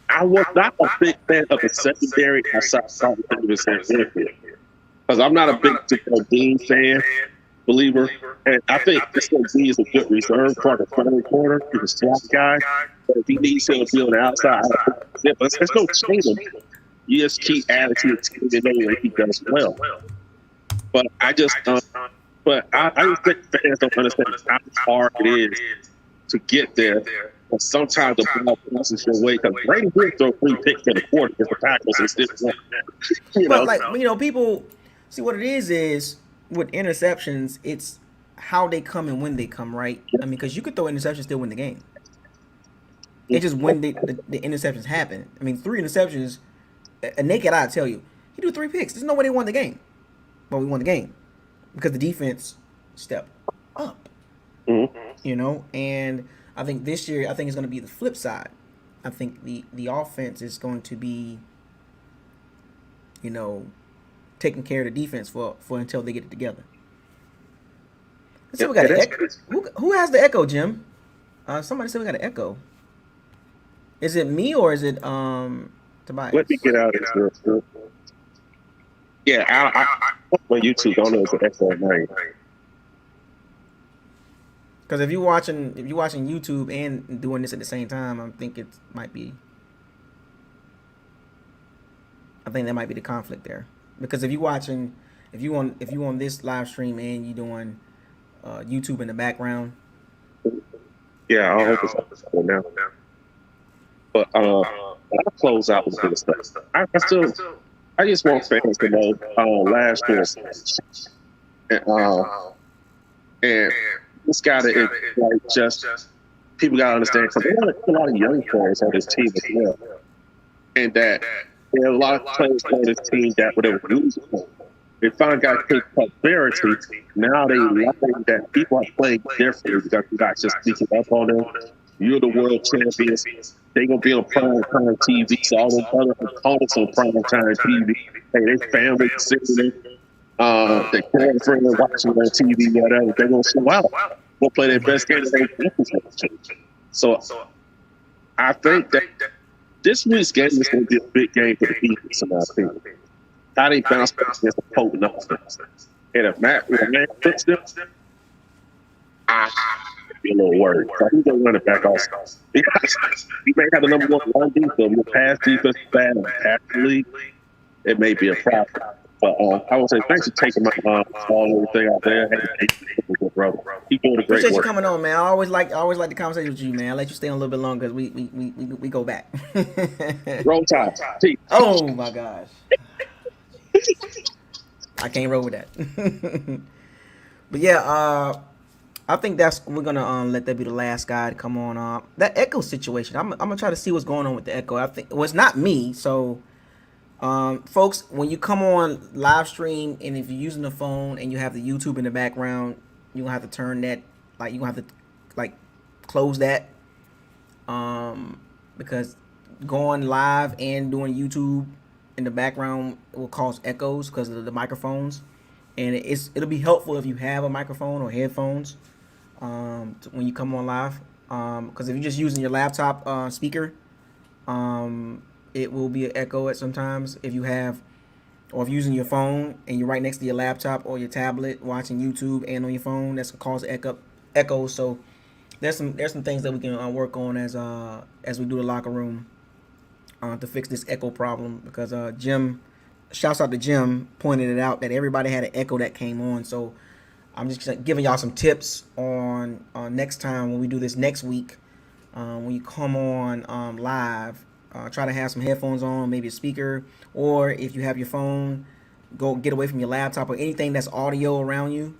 I was not a big fan of the secondary outside of Davis and Winfield because I'm not a big Dean fan. Believer, and I think this D is a good reserve for the front corner. He's a slot guy, but if he needs him to be on the outside, but there's no shame. You just keep adding to the team and know that he does well. But I just think fans don't understand how hard it is to get there. But sometimes the ball passes your way because Brady will throw 3 picks in the quarter if the tackles and still. But like people see what it is. With interceptions, it's how they come and when they come, right? I mean, because you could throw interceptions still win the game. It's just when the interceptions happen. I mean, 3 interceptions, a naked eye tell you, he do 3 picks. There's no way they won the game. But we won the game because the defense stepped up. Mm-hmm. You know, and I think this year, I think it's going to be the flip side. I think the offense is going to be, you know, taking care of the defense for until they get it together. Let's see, we got an echo. Who has the echo, Jim? Somebody said we got an echo. Is it me or is it Tobias? Let me get out of this. Yeah, I on YouTube don't know if it's an echo or not. Because if you're watching YouTube and doing this at the same time, I think it might be. I think that might be the conflict there. Because if you on this live stream and you doing YouTube in the background, yeah, I hope it's up now. But I'll close out with this stuff. I just want fans to know last year, and this guy is like just people gotta understand because there are a lot of young players on this team as well, and that. There are a lot of players on this team that whatever news they finally got to take prosperity. Now they learn that people are playing differently because you're not just sneaking up on them. You're the world champions. They're going to be on prime time TV. So all those other opponents on prime time TV. Hey, they family sitting there. Their girlfriend watching on TV, whatever. They're going to say, wow, we'll play their best game. So I think that this week's game is going to be a big game for the defense, in my opinion. How they bounce back against a potent offense. And if Matt fits them, I be a little worried. So he's going to run it back also. He may have the number 1 run defense, but pass defense bad and pass the league, it may be a problem. But I would say thanks for taking my all everything out there. Hey, brother. Keep doing the great appreciate work. you coming on, man. I always like the conversation with you, man. I let you stay on a little bit longer because we go back. Roll Tide. Oh my gosh. I can't roll with that. But yeah, I think we're gonna let that be the last guy to come on. That echo situation. I'm gonna try to see what's going on with the echo. I think it's not me, so. Folks, when you come on live stream and if you're using the phone and you have the YouTube in the background, you're gonna have to turn that, like you're gonna have to close that, because going live and doing YouTube in the background will cause echoes because of the microphones, and it'll be helpful if you have a microphone or headphones when you come on live, because if you're just using your laptop speaker, it will be an echo at sometimes. If you have or if you're using your phone and you're right next to your laptop or your tablet watching YouTube and on your phone, that's gonna cause echo. So there's some things that we can work on as we do the locker room to fix this echo problem, because Jim, shouts out to Jim, pointed it out that everybody had an echo that came on. So I'm just giving y'all some tips on next time when we do this next week. When you come on live, try to have some headphones on, maybe a speaker, or if you have your phone, go get away from your laptop or anything that's audio around you,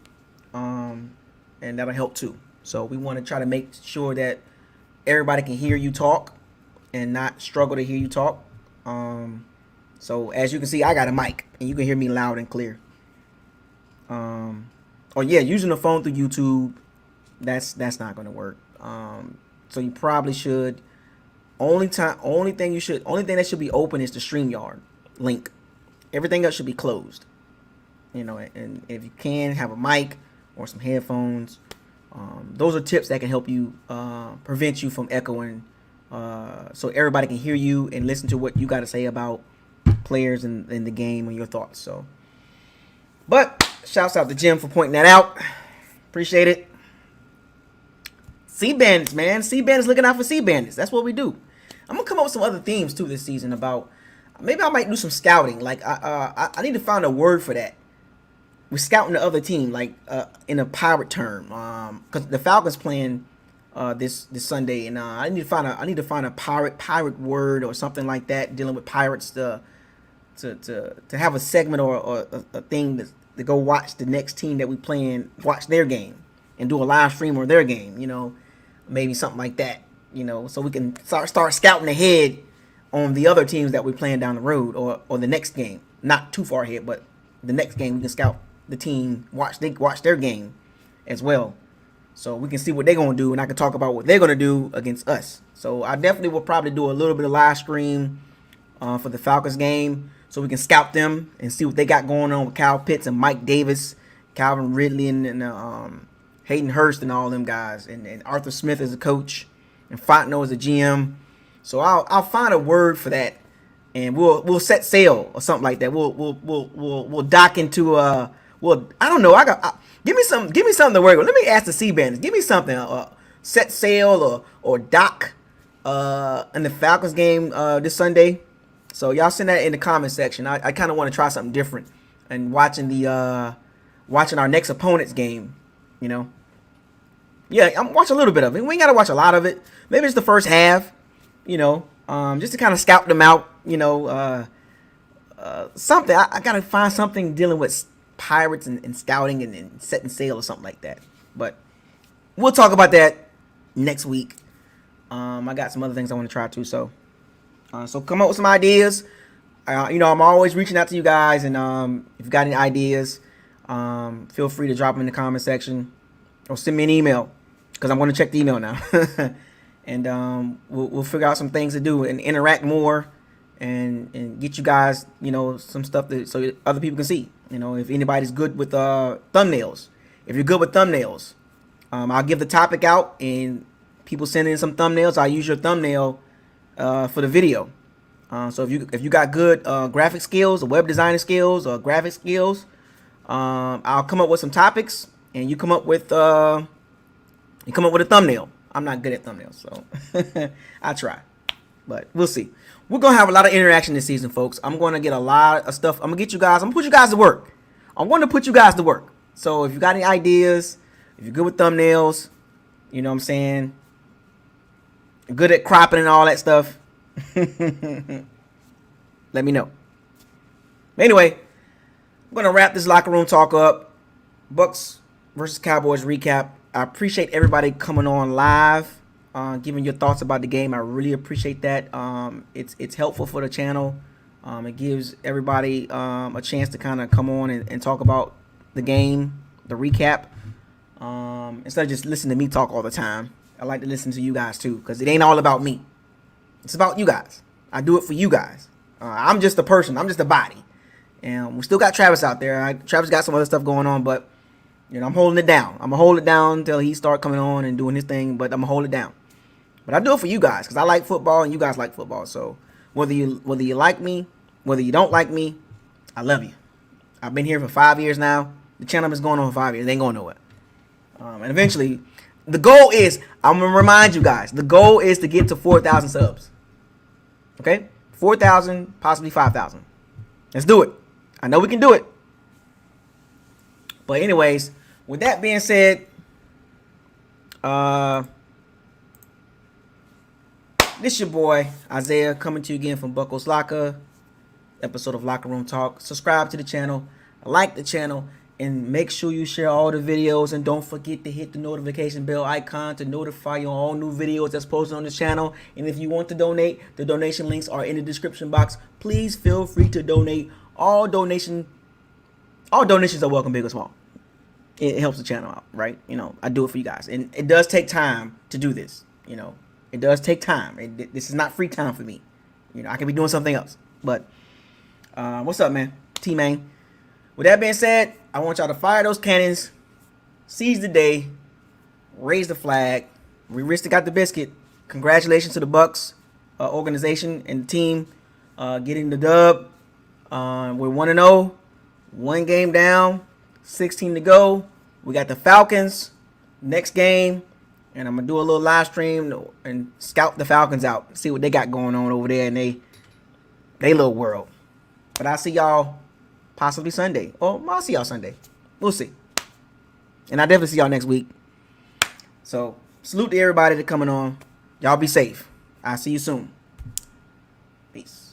and that'll help too. So we want to try to make sure that everybody can hear you talk and not struggle to hear you talk. So as you can see, I got a mic and you can hear me loud and clear. Using the phone through YouTube, that's not going to work. So you probably should. Only thing that should be open is the StreamYard link. Everything else should be closed. And if you can have a mic or some headphones, those are tips that can help you prevent you from echoing, so everybody can hear you and listen to what you got to say about players in the game and your thoughts. So, but shouts out to Jim for pointing that out. Appreciate it. Sea Bandits, man. Sea Bandits, looking out for Sea Bandits. That's what we do. I'm gonna come up with some other themes too this season. About maybe I might do some scouting. Like I need to find a word for that. We're scouting the other team, like in a pirate term. Because the Falcons playing this Sunday, and I need to find a pirate word or something like that, dealing with pirates to have a segment or a thing to go watch the next team that we playing, watch their game and do a live stream of their game. Maybe something like that. So we can start scouting ahead on the other teams that we're playing down the road, or the next game. Not too far ahead, but the next game we can scout the team, watch their game as well, so we can see what they're gonna do, and I can talk about what they're gonna do against us. So I definitely will probably do a little bit of live stream for the Falcons game, so we can scout them and see what they got going on with Kyle Pitts and Mike Davis, Calvin Ridley, and Hayden Hurst and all them guys, and Arthur Smith as a coach, and Fontenot as a GM. So I'll find a word for that, and we'll set sail or something like that. We'll dock into I don't know. Give me something to work with. Let me ask the Sea Bandits. Give me something. Set sail or dock in the Falcons game this Sunday. So y'all send that in the comment section. I kind of want to try something different, and watching our next opponent's game. Yeah, I'm watching a little bit of it. We ain't got to watch a lot of it. Maybe it's the first half, just to kind of scout them out, something. I got to find something dealing with pirates and scouting and setting sail or something like that. But we'll talk about that next week. I got some other things I want to try too. So come up with some ideas. I'm always reaching out to you guys, and if you got any ideas, feel free to drop them in the comment section or send me an email, because I'm going to check the email now. And we'll figure out some things to do and interact more, and get you guys, some stuff so other people can see. If anybody's good with thumbnails, if you're good with thumbnails, I'll give the topic out, and people send in some thumbnails. I'll use your thumbnail for the video. So if you got good graphic skills or web designing skills or graphic skills, I'll come up with some topics, and you come up with a thumbnail. I'm not good at thumbnails, so I try, but we'll see. We're gonna have a lot of interaction this season, folks. I'm gonna get a lot of stuff. I'm gonna put you guys to work. I want to put you guys to work. So if you got any ideas, if you're good with thumbnails, you know what I'm saying, good at cropping and all that stuff, let me know. Anyway, I'm gonna wrap this locker room talk up. Bucks versus Cowboys recap. I appreciate everybody coming on live, giving your thoughts about the game. I really appreciate that. It's helpful for the channel. It gives everybody a chance to kind of come on and talk about the game, the recap, instead of just listening to me talk all the time. I like to listen to you guys too, because it ain't all about me. It's about you guys. I do it for you guys. I'm just a person. I'm just a body. And we still got Travis out there. Travis got some other stuff going on, but I'm holding it down. I'm going to hold it down until he start coming on and doing his thing, but I'm going to hold it down. But I do it for you guys, because I like football and you guys like football. So whether you like me, whether you don't like me, I love you. I've been here for 5 years now. The channel is going on for 5 years. It ain't going nowhere. And eventually, the goal is, I'm going to remind you guys, the goal is to get to 4,000 subs. Okay? 4,000, possibly 5,000. Let's do it. I know we can do it. But anyways, with that being said, this your boy, Isaiah, coming to you again from Buckles Locker, episode of Locker Room Talk. Subscribe to the channel, like the channel, and make sure you share all the videos, and don't forget to hit the notification bell icon to notify you on all new videos that's posted on this channel. And if you want to donate, the donation links are in the description box. Please feel free to donate. All donations are welcome, big or small. It helps the channel out, right? You know, I do it for you guys, and it does take time to do this. You know, it does take time. This is not free time for me. You know, I could be doing something else. But what's up, man? T-Man. With that being said, I want y'all to fire those cannons, seize the day, raise the flag. We risked got the biscuit. Congratulations to the Bucks organization and the team getting the dub. We're 1-0, 1 game down, 16 to go. We got the Falcons next game, and I'm gonna do a little live stream and scout the Falcons out, see what they got going on over there in they little world. But I'll see y'all possibly Sunday. Or I'll see y'all Sunday. We'll see. And I'll definitely see y'all next week. So, salute to everybody that coming on. Y'all be safe. I'll see you soon. Peace.